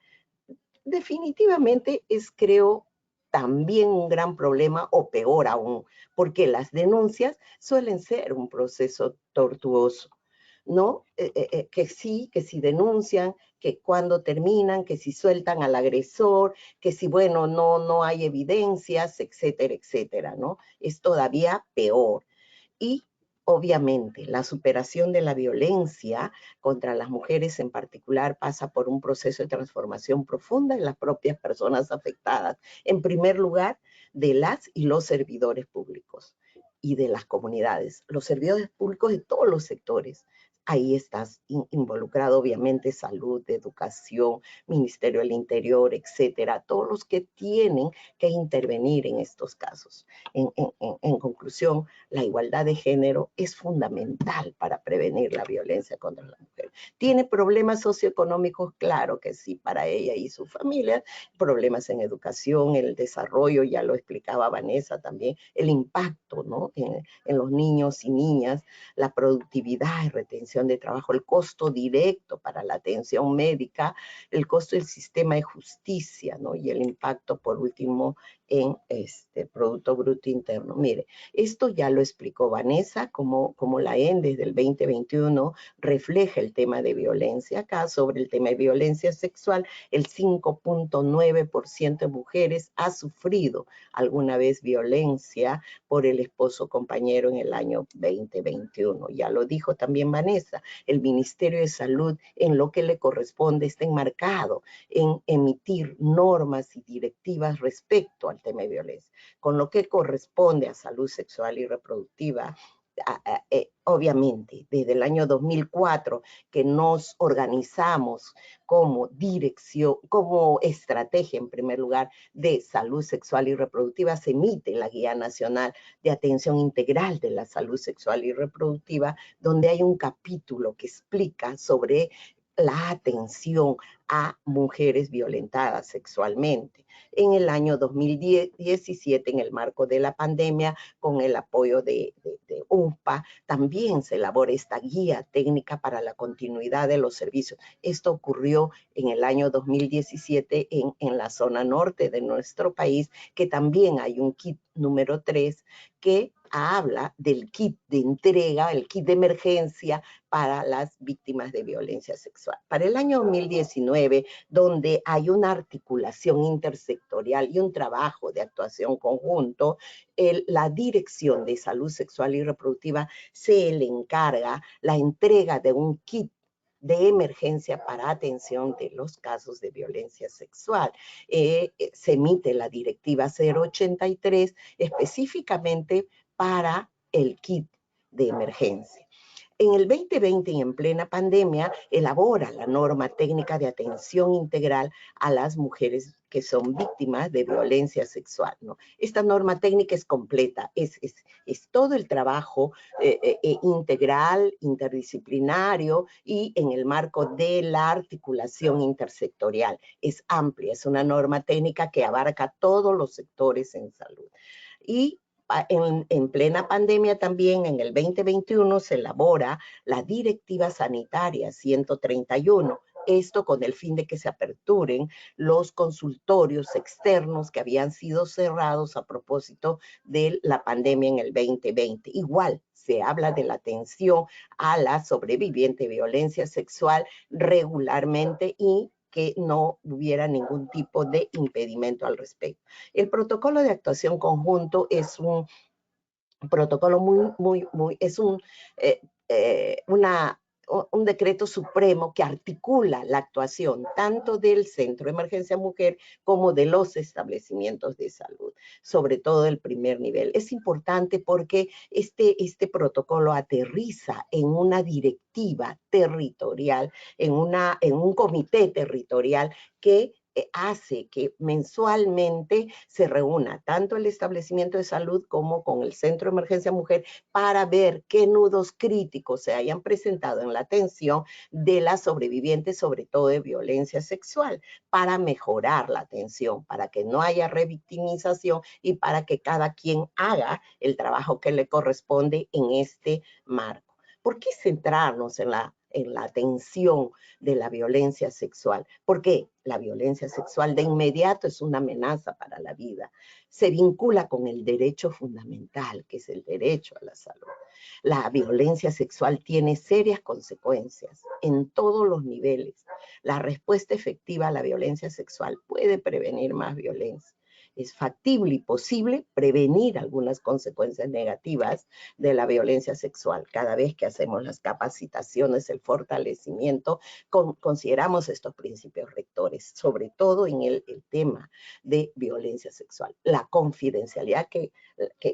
definitivamente es, creo, también un gran problema, o peor aún, porque las denuncias suelen ser un proceso tortuoso, ¿no? Que si denuncian, que cuando terminan, que si sueltan al agresor, que si, bueno, no hay evidencias, etcétera, etcétera, ¿no? Es todavía peor. Y obviamente, la superación de la violencia contra las mujeres en particular pasa por un proceso de transformación profunda en las propias personas afectadas. En primer lugar, de las y los servidores públicos y de las comunidades. Los servidores públicos de todos los sectores. Ahí estás involucrado, obviamente, salud, educación, Ministerio del Interior, etcétera. Todos los que tienen que intervenir en estos casos. En conclusión, la igualdad de género es fundamental para prevenir la violencia contra la mujer. ¿Tiene problemas socioeconómicos? Claro que sí, para ella y su familia. Problemas en educación, en el desarrollo, ya lo explicaba Vanessa también, el impacto, ¿no? en los niños y niñas, la productividad y retención de trabajo, el costo directo para la atención médica, el costo del sistema de justicia, ¿no? Y el impacto, por último, en Producto Bruto Interno. Mire, esto ya lo explicó Vanessa, como la EN desde el 2021 refleja el tema de violencia. Acá sobre el tema de violencia sexual, el 5.9% de mujeres ha sufrido alguna vez violencia por el esposo compañero en el año 2021. Ya lo dijo también Vanessa, el Ministerio de Salud en lo que le corresponde está enmarcado en emitir normas y directivas respecto al tema de violencia. Con lo que corresponde a salud sexual y reproductiva, obviamente, desde el año 2004 que nos organizamos como dirección, como estrategia en primer lugar de salud sexual y reproductiva, se emite la Guía Nacional de Atención Integral de la Salud Sexual y Reproductiva, donde hay un capítulo que explica sobre la atención a mujeres violentadas sexualmente. En el año 2017, en el marco de la pandemia, con el apoyo de UNFPA, también se elabora esta guía técnica para la continuidad de los servicios. Esto ocurrió en el año 2017 en la zona norte de nuestro país, que también hay un kit número 3 que habla del kit de entrega, el kit de emergencia para las víctimas de violencia sexual. Para el año 2019, donde hay una articulación intersectorial y un trabajo de actuación conjunto, la Dirección de Salud Sexual y Reproductiva se le encarga la entrega de un kit de emergencia para atención de los casos de violencia sexual. Se emite la Directiva 083 específicamente para el kit de emergencia. En el 2020, y en plena pandemia, elabora la norma técnica de atención integral a las mujeres que son víctimas de violencia sexual, ¿no? Esta norma técnica es completa, es todo el trabajo integral, interdisciplinario y en el marco de la articulación intersectorial. Es amplia, es una norma técnica que abarca todos los sectores en salud. Y en plena pandemia también, en el 2021, se elabora la Directiva Sanitaria 131. Esto con el fin de que se aperturen los consultorios externos que habían sido cerrados a propósito de la pandemia en el 2020. Igual, se habla de la atención a la sobreviviente de violencia sexual regularmente y que no hubiera ningún tipo de impedimento al respecto. El protocolo de actuación conjunto es un protocolo es un decreto supremo que articula la actuación tanto del Centro de Emergencia Mujer como de los establecimientos de salud, sobre todo el primer nivel. Es importante porque este protocolo aterriza en una directiva territorial, en un comité territorial que hace que mensualmente se reúna tanto el establecimiento de salud como con el Centro de Emergencia Mujer para ver qué nudos críticos se hayan presentado en la atención de las sobrevivientes, sobre todo de violencia sexual, para mejorar la atención, para que no haya revictimización y para que cada quien haga el trabajo que le corresponde en este marco. ¿Por qué centrarnos en la atención de la violencia sexual? Porque la violencia sexual de inmediato es una amenaza para la vida. Se vincula con el derecho fundamental, que es el derecho a la salud. La violencia sexual tiene serias consecuencias en todos los niveles. La respuesta efectiva a la violencia sexual puede prevenir más violencia. Es factible y posible prevenir algunas consecuencias negativas de la violencia sexual. Cada vez que hacemos las capacitaciones, el fortalecimiento, consideramos estos principios rectores, sobre todo en el tema de violencia sexual. La confidencialidad que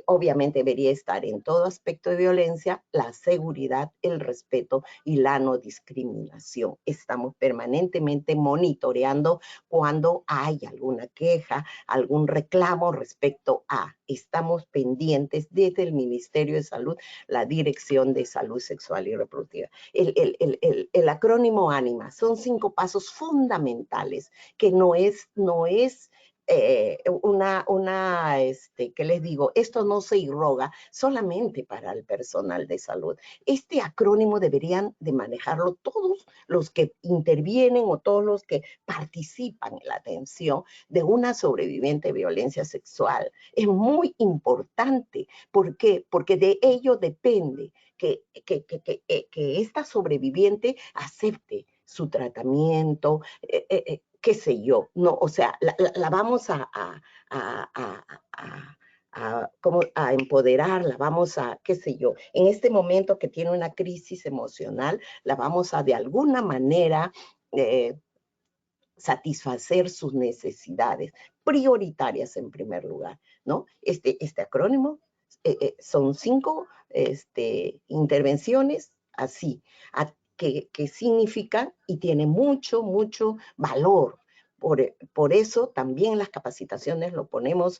obviamente debería estar en todo aspecto de violencia, la seguridad, el respeto y la no discriminación. Estamos permanentemente monitoreando cuando hay alguna queja, algún reclamo respecto a. Estamos pendientes desde el Ministerio de Salud, la Dirección de Salud Sexual y Reproductiva. El acrónimo ANIMA son 5 pasos fundamentales que no es ¿qué les digo? Esto no se irroga solamente para el personal de salud. Este acrónimo deberían de manejarlo todos los que intervienen o todos los que participan en la atención de una sobreviviente de violencia sexual. Es muy importante. ¿Por qué? Porque de ello depende que esta sobreviviente acepte su tratamiento, qué sé yo, no, o sea, la vamos a empoderarla, vamos a, qué sé yo, en este momento que tiene una crisis emocional, la vamos a de alguna manera satisfacer sus necesidades prioritarias en primer lugar, ¿no? Este acrónimo son 5 intervenciones así, que significan y tiene mucho valor. Por eso también las capacitaciones lo ponemos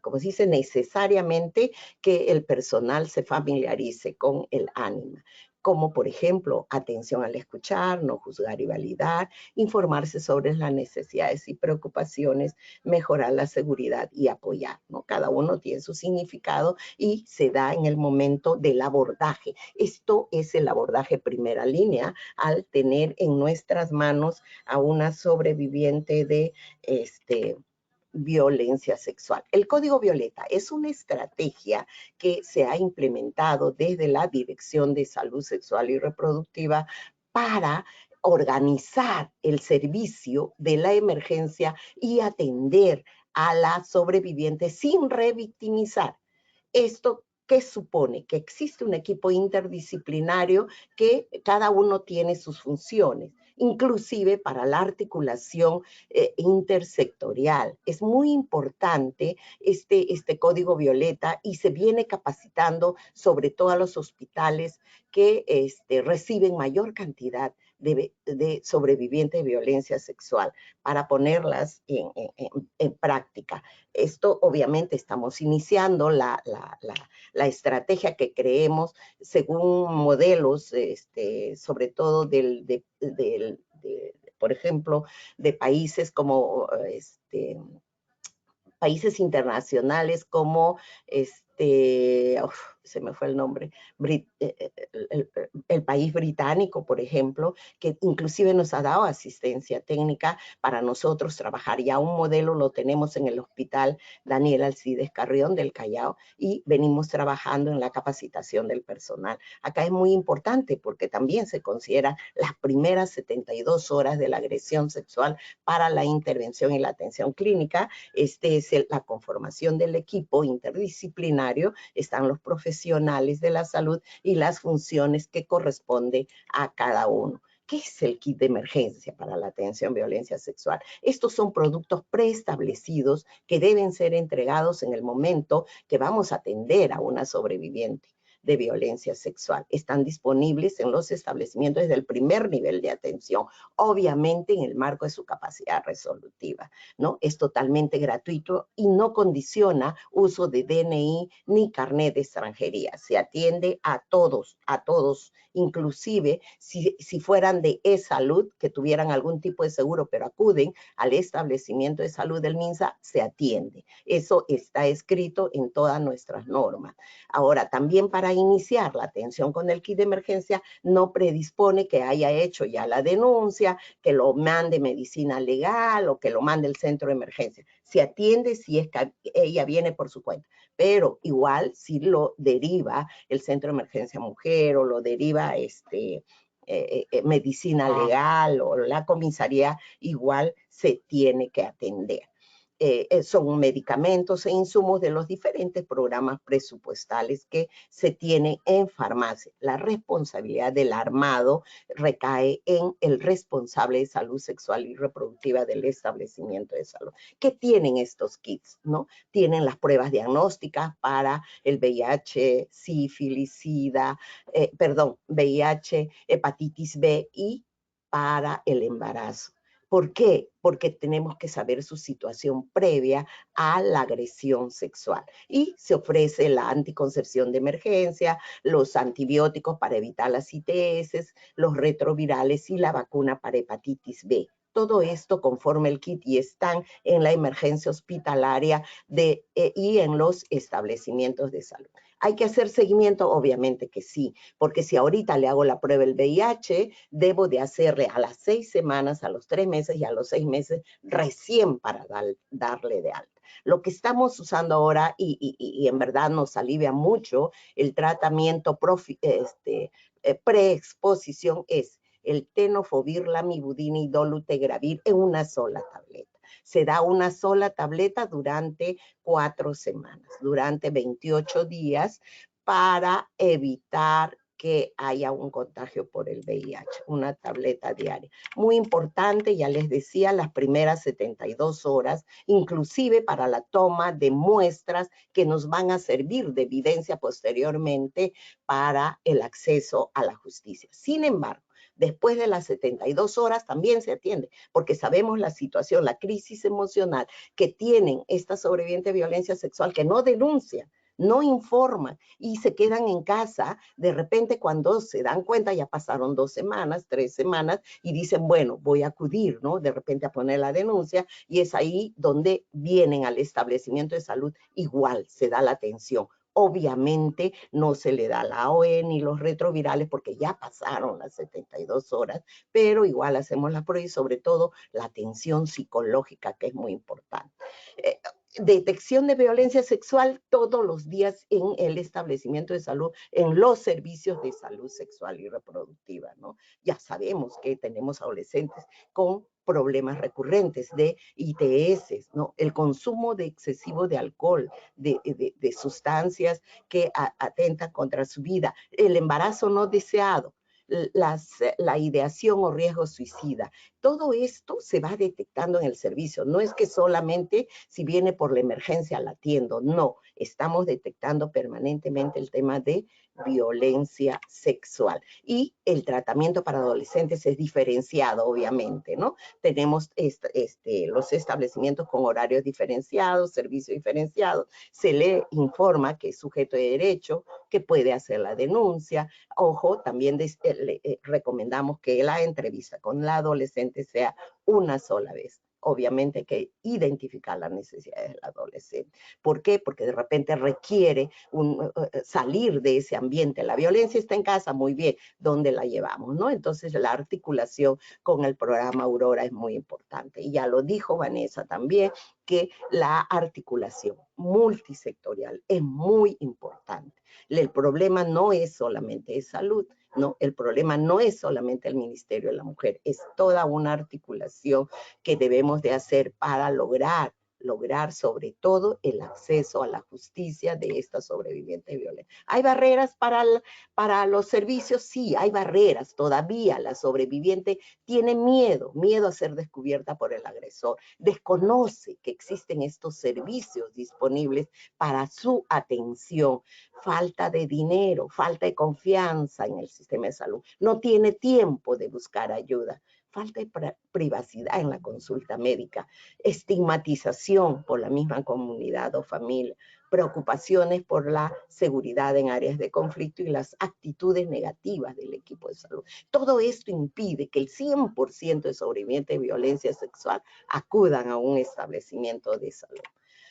como se dice, necesariamente que el personal se familiarice con el ANIMA. como por ejemplo, atención al escuchar, no juzgar y validar, informarse sobre las necesidades y preocupaciones, mejorar la seguridad y apoyar, ¿no? Cada uno tiene su significado y se da en el momento del abordaje. Esto es el abordaje primera línea al tener en nuestras manos a una sobreviviente de violencia sexual. El Código Violeta es una estrategia que se ha implementado desde la Dirección de Salud Sexual y Reproductiva para organizar el servicio de la emergencia y atender a la sobreviviente sin revictimizar. Esto, ¿qué supone? Que existe un equipo interdisciplinario que cada uno tiene sus funciones, inclusive para la articulación intersectorial. Es muy importante este Código Violeta y se viene capacitando sobre todo a los hospitales que reciben mayor cantidad de sobrevivientes de violencia sexual para ponerlas en práctica. Esto obviamente estamos iniciando la estrategia que creemos según modelos, sobre todo por ejemplo, de países como países internacionales como se me fue el nombre, el país británico, por ejemplo, que inclusive nos ha dado asistencia técnica para nosotros trabajar. Ya un modelo lo tenemos en el Hospital Daniel Alcides Carrión del Callao y venimos trabajando en la capacitación del personal. Acá es muy importante porque también se considera las primeras 72 horas de la agresión sexual para la intervención y la atención clínica. Es la conformación del equipo interdisciplinario, están los profesionales de la salud y las funciones que corresponde a cada uno. ¿Qué es el kit de emergencia para la atención a violencia sexual? Estos son productos preestablecidos que deben ser entregados en el momento que vamos a atender a una sobreviviente de violencia sexual. Están disponibles en los establecimientos desde el primer nivel de atención, obviamente en el marco de su capacidad resolutiva, ¿no? Es totalmente gratuito y no condiciona uso de DNI ni carnet de extranjería. Se atiende a todos, inclusive si fueran de e-salud, que tuvieran algún tipo de seguro, pero acuden al establecimiento de salud del MINSA, se atiende. Eso está escrito en todas nuestras normas. Ahora, también para iniciar la atención con el kit de emergencia, no predispone que haya hecho ya la denuncia, que lo mande medicina legal o que lo mande el centro de emergencia. Se atiende si es que ella viene por su cuenta, pero igual si lo deriva el centro de emergencia mujer o lo deriva medicina legal o la comisaría, igual se tiene que atender. Son medicamentos e insumos de los diferentes programas presupuestales que se tienen en farmacia. La responsabilidad del armado recae en el responsable de salud sexual y reproductiva del establecimiento de salud. ¿Qué tienen estos kits? ¿No? Tienen las pruebas diagnósticas para el VIH, sífilis, SIDA, VIH, hepatitis B y para el embarazo. ¿Por qué? Porque tenemos que saber su situación previa a la agresión sexual. Y se ofrece la anticoncepción de emergencia, los antibióticos para evitar las ITS, los retrovirales y la vacuna para hepatitis B. Todo esto conforma el kit y están en la emergencia hospitalaria y en los establecimientos de salud. ¿Hay que hacer seguimiento? Obviamente que sí, porque si ahorita le hago la prueba del VIH, debo de hacerle a las 6 semanas, a los 3 meses y a los 6 meses recién para darle de alta. Lo que estamos usando ahora, y en verdad nos alivia mucho el tratamiento preexposición, es el tenofovir, lamivudina y dolutegravir en una sola tableta. Se da una sola tableta durante 4 semanas, durante 28 días, para evitar que haya un contagio por el VIH, una tableta diaria. Muy importante, ya les decía, las primeras 72 horas, inclusive para la toma de muestras que nos van a servir de evidencia posteriormente para el acceso a la justicia. Sin embargo, después de las 72 horas también se atiende, porque sabemos la situación, la crisis emocional que tienen estas sobrevivientes de violencia sexual que no denuncian, no informan y se quedan en casa. De repente cuando se dan cuenta ya pasaron 2 semanas, 3 semanas y dicen, bueno, voy a acudir, ¿no? De repente a poner la denuncia y es ahí donde vienen al establecimiento de salud, igual se da la atención. Obviamente no se le da la AOE ni los retrovirales porque ya pasaron las 72 horas, pero igual hacemos la prueba y sobre todo la atención psicológica, que es muy importante. Detección de violencia sexual todos los días en el establecimiento de salud, en los servicios de salud sexual y reproductiva, ¿no? Ya sabemos que tenemos adolescentes con problemas recurrentes de ITS, ¿no? El consumo excesivo de alcohol, de sustancias que atentan contra su vida, el embarazo no deseado, la ideación o riesgo suicida. Todo esto se va detectando en el servicio. No es que solamente si viene por la emergencia la atiendo, no. Estamos detectando permanentemente el tema de violencia sexual. Y el tratamiento para adolescentes es diferenciado, obviamente, ¿no? Tenemos los establecimientos con horarios diferenciados, servicios diferenciados. Se le informa que es sujeto de derecho, que puede hacer la denuncia. Ojo, también recomendamos que la entrevista con la adolescente sea una sola vez. Obviamente hay que identificar las necesidades del adolescente. ¿Por qué? Porque de repente requiere salir de ese ambiente. La violencia está en casa, muy bien, ¿dónde la llevamos, no? Entonces la articulación con el programa Aurora es muy importante. Y ya lo dijo Vanessa también, que la articulación multisectorial es muy importante. El problema no es solamente de salud, no, el problema no es solamente el Ministerio de la Mujer, es toda una articulación que debemos de hacer para lograr sobre todo el acceso a la justicia de estas sobrevivientes violentas. ¿Hay barreras para los servicios? Sí, hay barreras. Todavía la sobreviviente tiene miedo a ser descubierta por el agresor. Desconoce que existen estos servicios disponibles para su atención. Falta de dinero, falta de confianza en el sistema de salud. No tiene tiempo de buscar ayuda. Falta de privacidad en la consulta médica, estigmatización por la misma comunidad o familia, preocupaciones por la seguridad en áreas de conflicto y las actitudes negativas del equipo de salud. Todo esto impide que el 100% de sobrevivientes de violencia sexual acudan a un establecimiento de salud.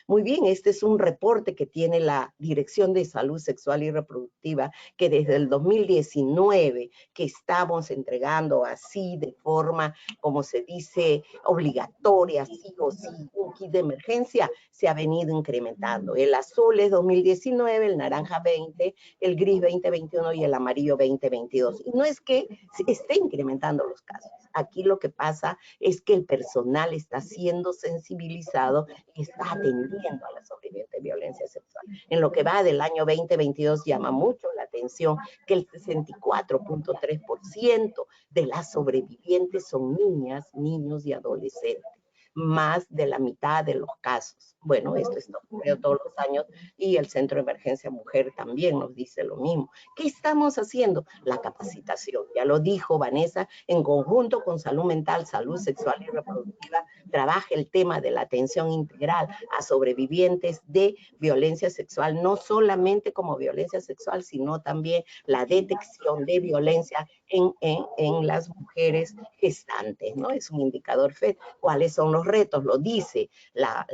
Muy bien, este es un reporte que tiene la Dirección de Salud Sexual y Reproductiva, que desde el 2019 que estamos entregando así de forma, como se dice, obligatoria, sí o sí, un kit de emergencia, se ha venido incrementando. El azul es 2019, el naranja 20, el gris 2021 y el amarillo 2022. Y no es que se esté incrementando los casos. Aquí lo que pasa es que el personal está siendo sensibilizado y está atendiendo a la sobreviviente de violencia sexual. En lo que va del año 2022 llama mucho la atención que el 64.3% de las sobrevivientes son niñas, niños y adolescentes. Más de la mitad de los casos. Bueno, esto está ocurriendo todos los años y el Centro de Emergencia Mujer también nos dice lo mismo. ¿Qué estamos haciendo? La capacitación. Ya lo dijo Vanessa, en conjunto con Salud Mental, Salud Sexual y Reproductiva, trabaja el tema de la atención integral a sobrevivientes de violencia sexual, no solamente como violencia sexual, sino también la detección de violencia en las mujeres gestantes, ¿no? Es un indicador FED. ¿Cuáles son los retos? Lo dice la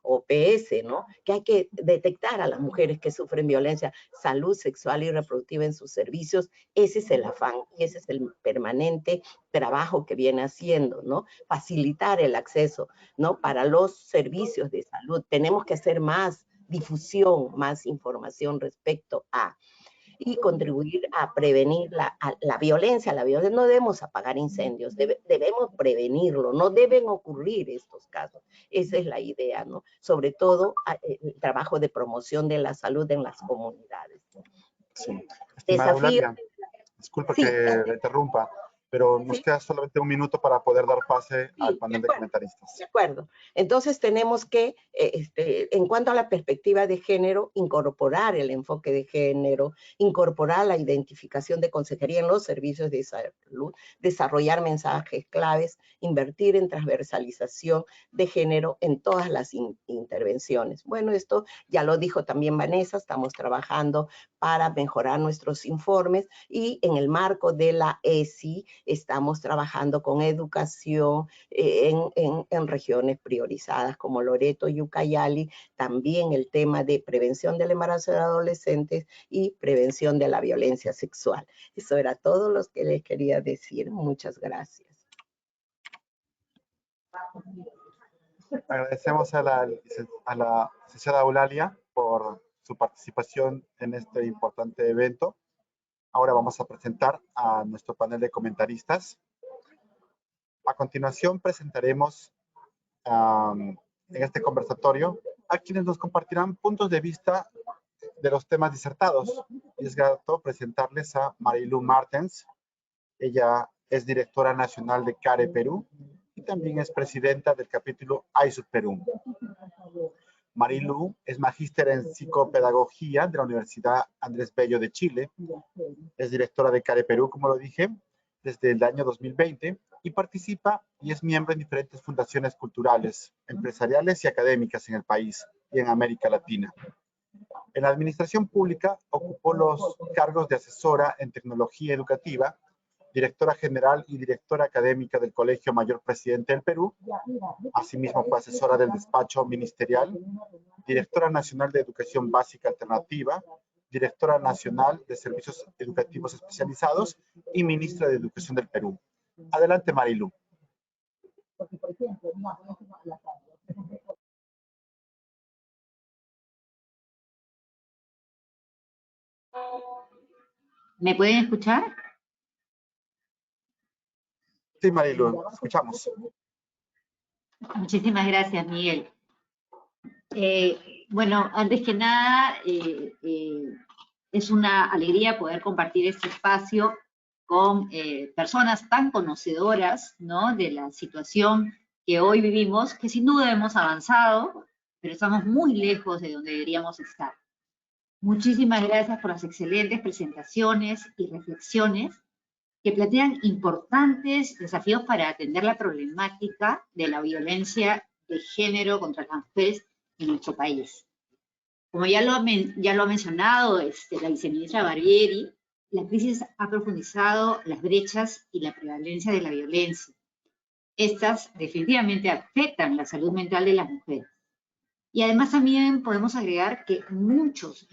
OPS, ¿no? Que hay que detectar a las mujeres que sufren violencia, salud sexual y reproductiva en sus servicios. Ese es el afán y ese es el permanente trabajo que viene haciendo, ¿no? Facilitar el acceso, ¿no? Para los servicios de salud. Tenemos que hacer más difusión, más información respecto a y contribuir a prevenir la violencia. La violencia no debemos apagar incendios, debemos prevenirlo, no deben ocurrir estos casos. Esa es la idea, ¿no? Sobre todo el trabajo de promoción de la salud en las comunidades. Sí. Estimada Eulalia, disculpa sí, que le interrumpa. pero nos queda solamente un minuto para poder dar pase al panel de comentaristas. De acuerdo. Entonces tenemos que, en cuanto a la perspectiva de género, incorporar el enfoque de género, incorporar la identificación de consejería en los servicios de salud, desarrollar mensajes claves, invertir en transversalización de género en todas las intervenciones. Bueno, esto ya lo dijo también Vanessa, estamos trabajando para mejorar nuestros informes y en el marco de la ESI estamos trabajando con educación en regiones priorizadas como Loreto y Ucayali, también el tema de prevención del embarazo de adolescentes y prevención de la violencia sexual. Eso era todo lo que les quería decir. Muchas gracias. Agradecemos a la licenciada Eulalia por su participación en este importante evento. Ahora vamos a presentar a nuestro panel de comentaristas. A continuación presentaremos en este conversatorio a quienes nos compartirán puntos de vista de los temas disertados. Y es grato presentarles a Marilu Martens. Ella es directora nacional de CARE Perú y también es presidenta del capítulo AISUD Perú. Marilu es magíster en psicopedagogía de la Universidad Andrés Bello de Chile. Es directora de CARE Perú, como lo dije, desde el año 2020 y participa y es miembro en diferentes fundaciones culturales, empresariales y académicas en el país y en América Latina. En la administración pública ocupó los cargos de asesora en tecnología educativa, directora general y directora académica del Colegio Mayor Presidente del Perú. Asimismo fue asesora del despacho ministerial, directora nacional de educación básica alternativa, directora nacional de servicios educativos especializados y ministra de Educación del Perú. Adelante, Marilu. ¿Me pueden escuchar? Sí, Marilu, escuchamos. Muchísimas gracias, Miguel. Bueno, antes que nada, es una alegría poder compartir este espacio con personas tan conocedoras, ¿no?, de la situación que hoy vivimos, que sin duda hemos avanzado, pero estamos muy lejos de donde deberíamos estar. Muchísimas gracias por las excelentes presentaciones y reflexiones que plantean importantes desafíos para atender la problemática de la violencia de género contra las mujeres en nuestro país. Como ya lo ha mencionado la viceministra Barbieri, la crisis ha profundizado las brechas y la prevalencia de la violencia. Estas definitivamente afectan la salud mental de las mujeres. Y además también podemos agregar que en muchos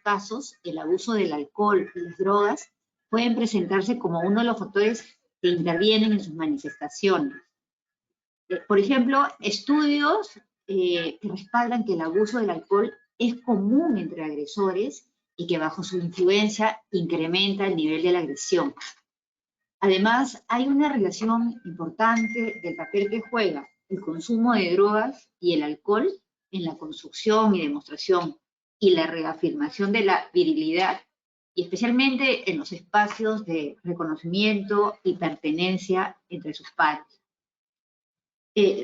casos el abuso del alcohol y las drogas pueden presentarse como uno de los factores que intervienen en sus manifestaciones. Por ejemplo, estudios que respaldan que el abuso del alcohol es común entre agresores y que bajo su influencia incrementa el nivel de la agresión. Además, hay una relación importante del papel que juega el consumo de drogas y el alcohol en la construcción y demostración y la reafirmación de la virilidad, y especialmente en los espacios de reconocimiento y pertenencia entre sus pares.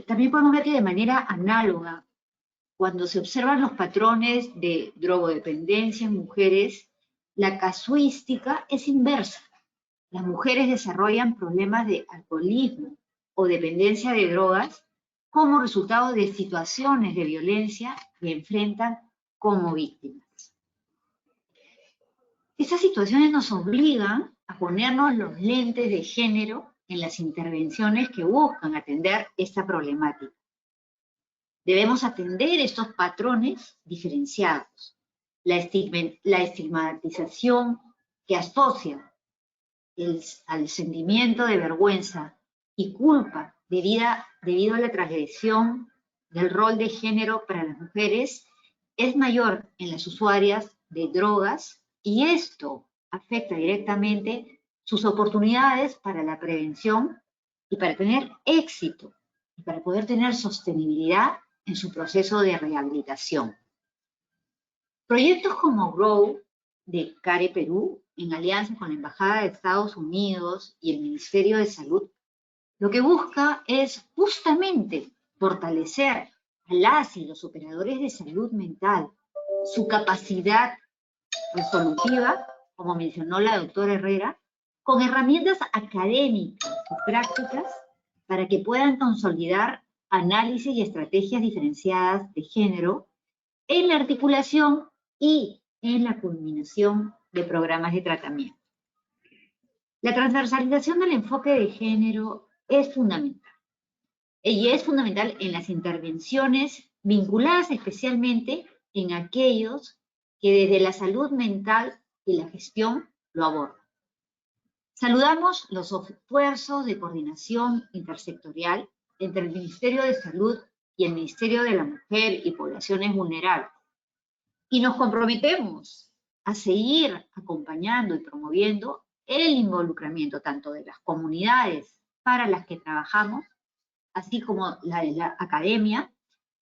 También podemos ver que de manera análoga, cuando se observan los patrones de drogodependencia en mujeres, la casuística es inversa. Las mujeres desarrollan problemas de alcoholismo o dependencia de drogas como resultado de situaciones de violencia que enfrentan como víctimas. Estas situaciones nos obligan a ponernos los lentes de género en las intervenciones que buscan atender esta problemática. Debemos atender estos patrones diferenciados. La estigmatización que asocia al sentimiento de vergüenza y culpa debido a la transgresión del rol de género para las mujeres es mayor en las usuarias de drogas, y esto afecta directamente sus oportunidades para la prevención y para tener éxito y para poder tener sostenibilidad en su proceso de rehabilitación. Proyectos como GROW de CARE Perú en alianza con la Embajada de Estados Unidos y el Ministerio de Salud, lo que busca es justamente fortalecer a las y los operadores de salud mental, su capacidad resolutiva, como mencionó la doctora Herrera, con herramientas académicas y prácticas para que puedan consolidar análisis y estrategias diferenciadas de género en la articulación y en la culminación de programas de tratamiento. La transversalización del enfoque de género es fundamental. Y es fundamental en las intervenciones vinculadas especialmente en aquellos que desde la salud mental y la gestión lo abordan. Saludamos los esfuerzos de coordinación intersectorial entre el Ministerio de Salud y el Ministerio de la Mujer y Poblaciones Vulnerables. Y nos comprometemos a seguir acompañando y promoviendo el involucramiento tanto de las comunidades para las que trabajamos, así como la de la academia,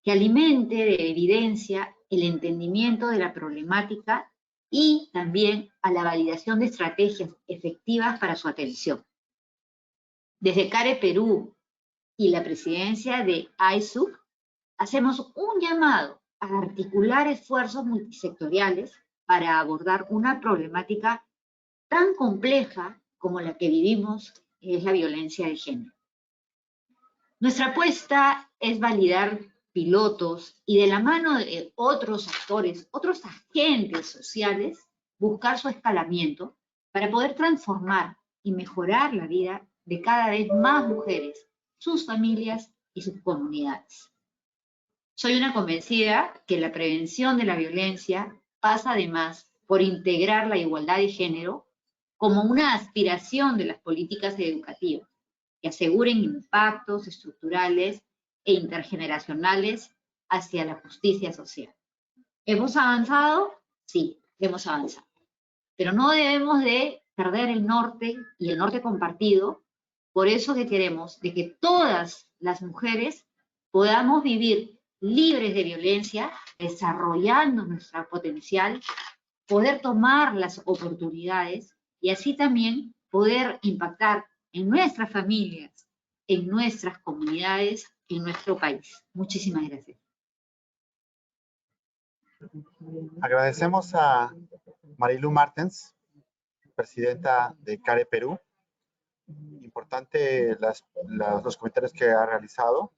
que alimente de evidencia el entendimiento de la problemática y también a la validación de estrategias efectivas para su atención. Desde CARE Perú y la presidencia de AISUC, hacemos un llamado a articular esfuerzos multisectoriales para abordar una problemática tan compleja como la que vivimos, es la violencia de género. Nuestra apuesta es validar pilotos y de la mano de otros actores, otros agentes sociales, buscar su escalamiento para poder transformar y mejorar la vida de cada vez más mujeres, sus familias y sus comunidades. Soy una convencida que la prevención de la violencia pasa además por integrar la igualdad de género como una aspiración de las políticas educativas que aseguren impactos estructurales e intergeneracionales hacia la justicia social. ¿Hemos avanzado? Sí, hemos avanzado. Pero no debemos de perder el norte y el norte compartido. Por eso que queremos de que todas las mujeres podamos vivir libres de violencia, desarrollando nuestro potencial, poder tomar las oportunidades y así también poder impactar en nuestras familias, en nuestras comunidades, en nuestro país. Muchísimas gracias. Agradecemos a Marilu Martens, presidenta de CARE Perú. Importante los comentarios que ha realizado.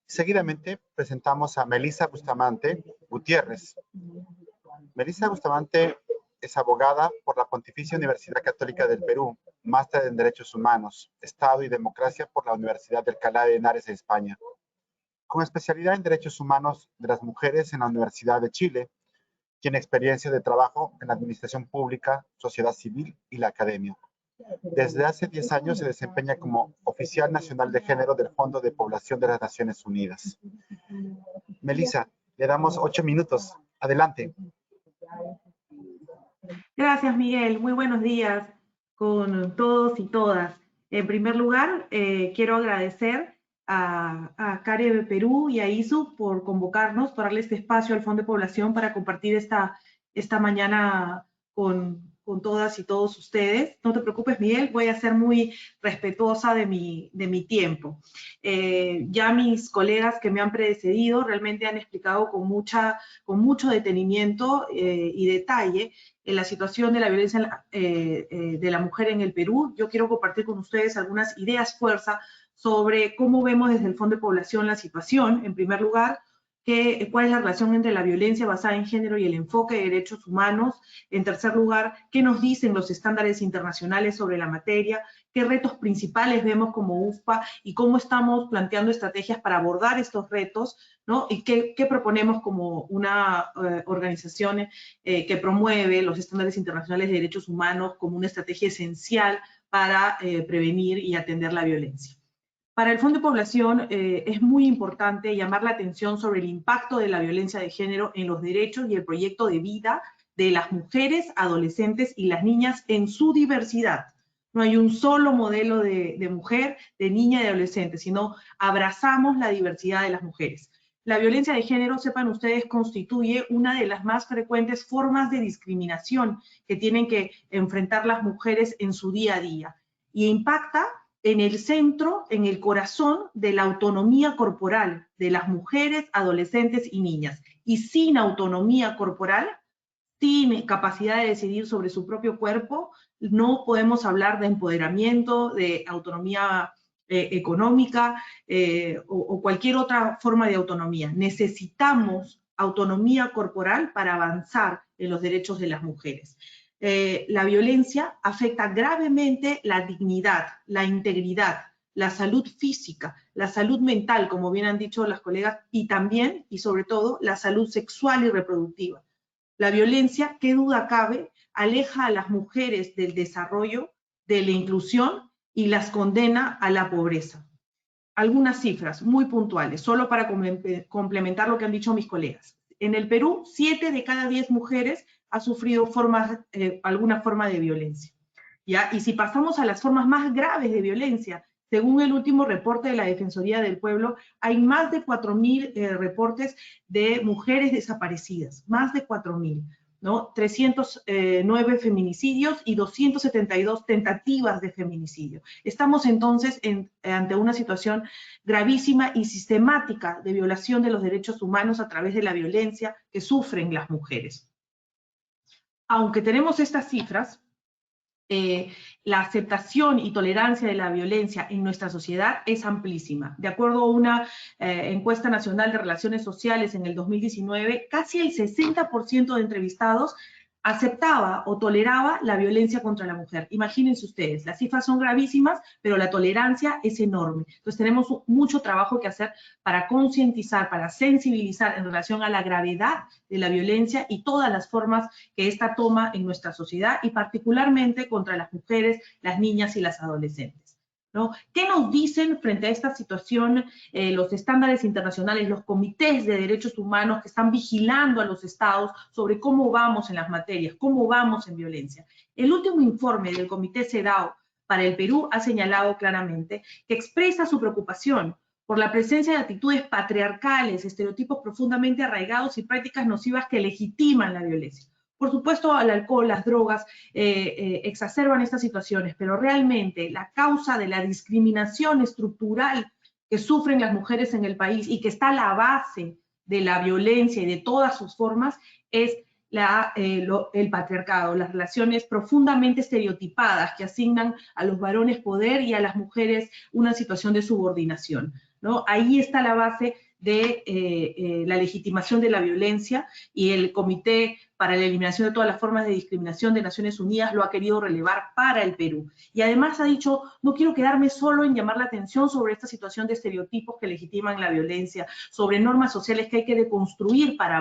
Seguidamente presentamos a Melissa Bustamante Gutiérrez. Melissa Bustamante es abogada por la Pontificia Universidad Católica del Perú, máster en Derechos Humanos, Estado y Democracia por la Universidad de Alcalá de Henares, España. Con especialidad en Derechos Humanos de las Mujeres en la Universidad de Chile, tiene experiencia de trabajo en la administración pública, sociedad civil y la academia. Desde hace 10 años se desempeña como oficial nacional de género del Fondo de Población de las Naciones Unidas. Melissa, le damos 8 minutos. Adelante. Gracias, Miguel. Muy buenos días con todos y todas. En primer lugar, quiero agradecer a CARE Perú y a ISU por convocarnos, por darle este espacio al Fondo de Población para compartir esta mañana con todas y todos ustedes. No te preocupes, Miguel, voy a ser muy respetuosa de mi tiempo. Ya mis colegas que me han precedido realmente han explicado con mucho detenimiento y detalle en la situación de la violencia de la mujer en el Perú. Yo quiero compartir con ustedes algunas ideas fuerza sobre cómo vemos desde el Fondo de Población la situación. En primer lugar, cuál es la relación entre la violencia basada en género y el enfoque de derechos humanos. En tercer lugar, qué nos dicen los estándares internacionales sobre la materia, qué retos principales vemos como UFPA y cómo estamos planteando estrategias para abordar estos retos, ¿no? Y qué proponemos como una organización que promueve los estándares internacionales de derechos humanos como una estrategia esencial para prevenir y atender la violencia. Para el Fondo de Población es muy importante llamar la atención sobre el impacto de la violencia de género en los derechos y el proyecto de vida de las mujeres, adolescentes y las niñas en su diversidad. No hay un solo modelo de mujer, de niña y de adolescente, sino abrazamos la diversidad de las mujeres. La violencia de género, sepan ustedes, constituye una de las más frecuentes formas de discriminación que tienen que enfrentar las mujeres en su día a día, y impacta en el centro, en el corazón de la autonomía corporal de las mujeres, adolescentes y niñas. Y sin autonomía corporal, sin capacidad de decidir sobre su propio cuerpo, no podemos hablar de empoderamiento, de autonomía económica o cualquier otra forma de autonomía. Necesitamos autonomía corporal para avanzar en los derechos de las mujeres. La violencia afecta gravemente la dignidad, la integridad, la salud física, la salud mental, como bien han dicho las colegas, y también, y sobre todo, la salud sexual y reproductiva. La violencia, qué duda cabe, aleja a las mujeres del desarrollo, de la inclusión y las condena a la pobreza. Algunas cifras muy puntuales, solo para complementar lo que han dicho mis colegas. En el Perú, 7 de cada 10 mujeres ha sufrido alguna forma de violencia, ¿ya? Y si pasamos a las formas más graves de violencia, según el último reporte de la Defensoría del Pueblo, hay más de 4.000 reportes de mujeres desaparecidas, más de 4.000, ¿no? 309 feminicidios y 272 tentativas de feminicidio. Estamos entonces ante una situación gravísima y sistemática de violación de los derechos humanos a través de la violencia que sufren las mujeres. Aunque tenemos estas cifras, la aceptación y tolerancia de la violencia en nuestra sociedad es amplísima. De acuerdo a una encuesta nacional de relaciones sociales en el 2019, casi el 60% de entrevistados aceptaba o toleraba la violencia contra la mujer. Imagínense ustedes, las cifras son gravísimas, pero la tolerancia es enorme. Entonces tenemos mucho trabajo que hacer para concientizar, para sensibilizar en relación a la gravedad de la violencia y todas las formas que ésta toma en nuestra sociedad, y particularmente contra las mujeres, las niñas y las adolescentes, ¿no? ¿Qué nos dicen frente a esta situación los estándares internacionales, los comités de derechos humanos que están vigilando a los estados sobre cómo vamos en las materias, cómo vamos en violencia? El último informe del Comité CEDAW para el Perú ha señalado claramente que expresa su preocupación por la presencia de actitudes patriarcales, estereotipos profundamente arraigados y prácticas nocivas que legitiman la violencia. Por supuesto, el alcohol, las drogas exacerban estas situaciones, pero realmente la causa de la discriminación estructural que sufren las mujeres en el país y que está a la base de la violencia y de todas sus formas es el patriarcado, las relaciones profundamente estereotipadas que asignan a los varones poder y a las mujeres una situación de subordinación, ¿no? Ahí está la base de la legitimación de la violencia, y el Comité para la Eliminación de todas las formas de discriminación de Naciones Unidas lo ha querido relevar para el Perú. Y además ha dicho, no quiero quedarme solo en llamar la atención sobre esta situación de estereotipos que legitiman la violencia, sobre normas sociales que hay que deconstruir para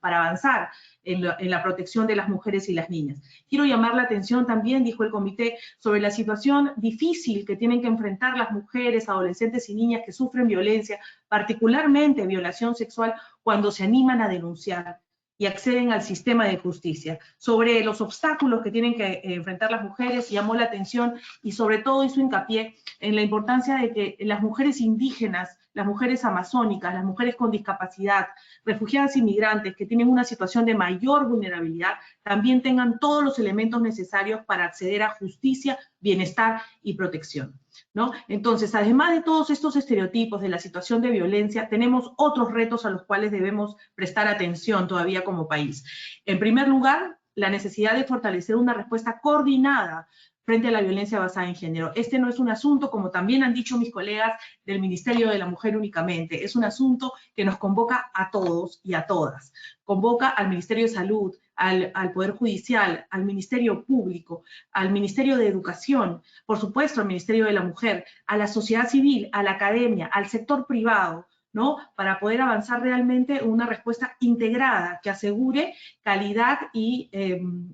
avanzar en la protección de las mujeres y las niñas. Quiero llamar la atención también, dijo el comité, sobre la situación difícil que tienen que enfrentar las mujeres, adolescentes y niñas que sufren violencia, particularmente violación sexual, cuando se animan a denunciar y acceden al sistema de justicia. Sobre los obstáculos que tienen que enfrentar las mujeres, llamó la atención y sobre todo hizo hincapié en la importancia de que las mujeres indígenas, las mujeres amazónicas, las mujeres con discapacidad, refugiadas inmigrantes que tienen una situación de mayor vulnerabilidad, también tengan todos los elementos necesarios para acceder a justicia, bienestar y protección, ¿no? Entonces, además de todos estos estereotipos de la situación de violencia, tenemos otros retos a los cuales debemos prestar atención todavía como país. En primer lugar, la necesidad de fortalecer una respuesta coordinada frente a la violencia basada en género. Este no es un asunto, como también han dicho mis colegas, del Ministerio de la Mujer únicamente, es un asunto que nos convoca a todos y a todas. Convoca al Ministerio de Salud, al Poder Judicial, al Ministerio Público, al Ministerio de Educación, por supuesto al Ministerio de la Mujer, a la sociedad civil, a la academia, al sector privado, ¿no? Para poder avanzar realmente una respuesta integrada que asegure calidad y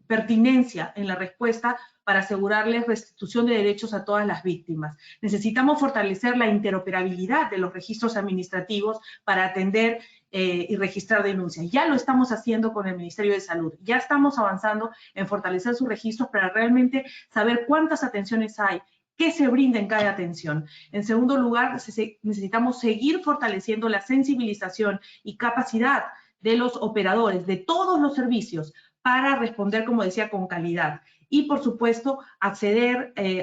pertinencia en la respuesta para asegurarles restitución de derechos a todas las víctimas. Necesitamos fortalecer la interoperabilidad de los registros administrativos para atender y registrar denuncias. Ya lo estamos haciendo con el Ministerio de Salud. Ya estamos avanzando en fortalecer sus registros para realmente saber cuántas atenciones hay, ¿Qué se brinda en cada atención? En segundo lugar, necesitamos seguir fortaleciendo la sensibilización y capacidad de los operadores de todos los servicios para responder, como decía, con calidad. Y, por supuesto,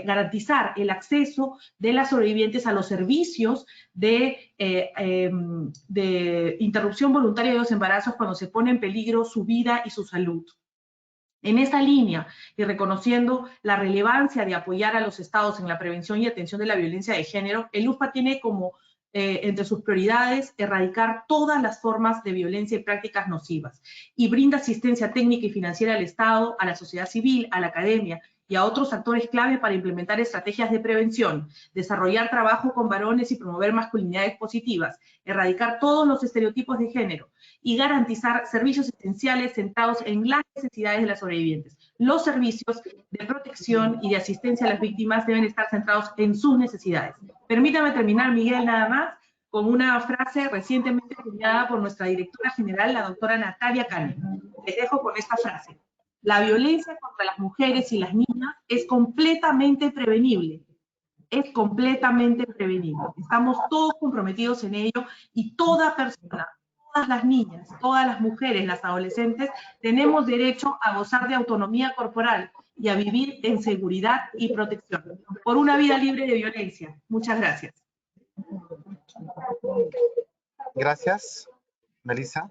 garantizar el acceso de las sobrevivientes a los servicios de interrupción voluntaria de los embarazos cuando se pone en peligro su vida y su salud. En esa línea, y reconociendo la relevancia de apoyar a los estados en la prevención y atención de la violencia de género, el UFPA tiene como entre sus prioridades erradicar todas las formas de violencia y prácticas nocivas, y brinda asistencia técnica y financiera al Estado, a la sociedad civil, a la academia y a otros actores clave para implementar estrategias de prevención, desarrollar trabajo con varones y promover masculinidades positivas, erradicar todos los estereotipos de género y garantizar servicios esenciales centrados en las necesidades de las sobrevivientes. Los servicios de protección y de asistencia a las víctimas deben estar centrados en sus necesidades. Permítame terminar, Miguel, nada más, con una frase recientemente acuñada por nuestra directora general, la doctora Natalia Cane. Les dejo con esta frase. La violencia contra las mujeres y las niñas es completamente prevenible. Es completamente prevenible. Estamos todos comprometidos en ello y toda persona, todas las niñas, todas las mujeres, las adolescentes, tenemos derecho a gozar de autonomía corporal y a vivir en seguridad y protección por una vida libre de violencia. Muchas gracias. Gracias, Melissa.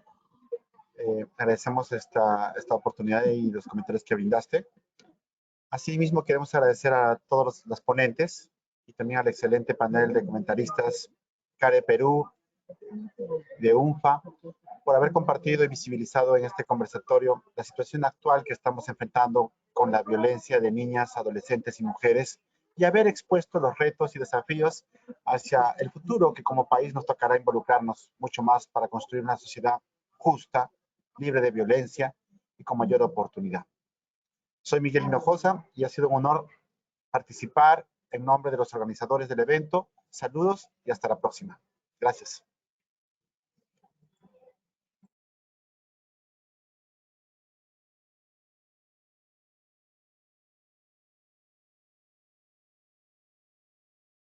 Agradecemos esta oportunidad y los comentarios que brindaste. Asimismo, queremos agradecer a todos los ponentes y también al excelente panel de comentaristas CARE Perú, de UNFPA, por haber compartido y visibilizado en este conversatorio la situación actual que estamos enfrentando con la violencia de niñas, adolescentes y mujeres, y haber expuesto los retos y desafíos hacia el futuro que como país nos tocará involucrarnos mucho más para construir una sociedad justa, libre de violencia y con mayor oportunidad. Soy Miguel Hinojosa y ha sido un honor participar en nombre de los organizadores del evento. Saludos y hasta la próxima. Gracias.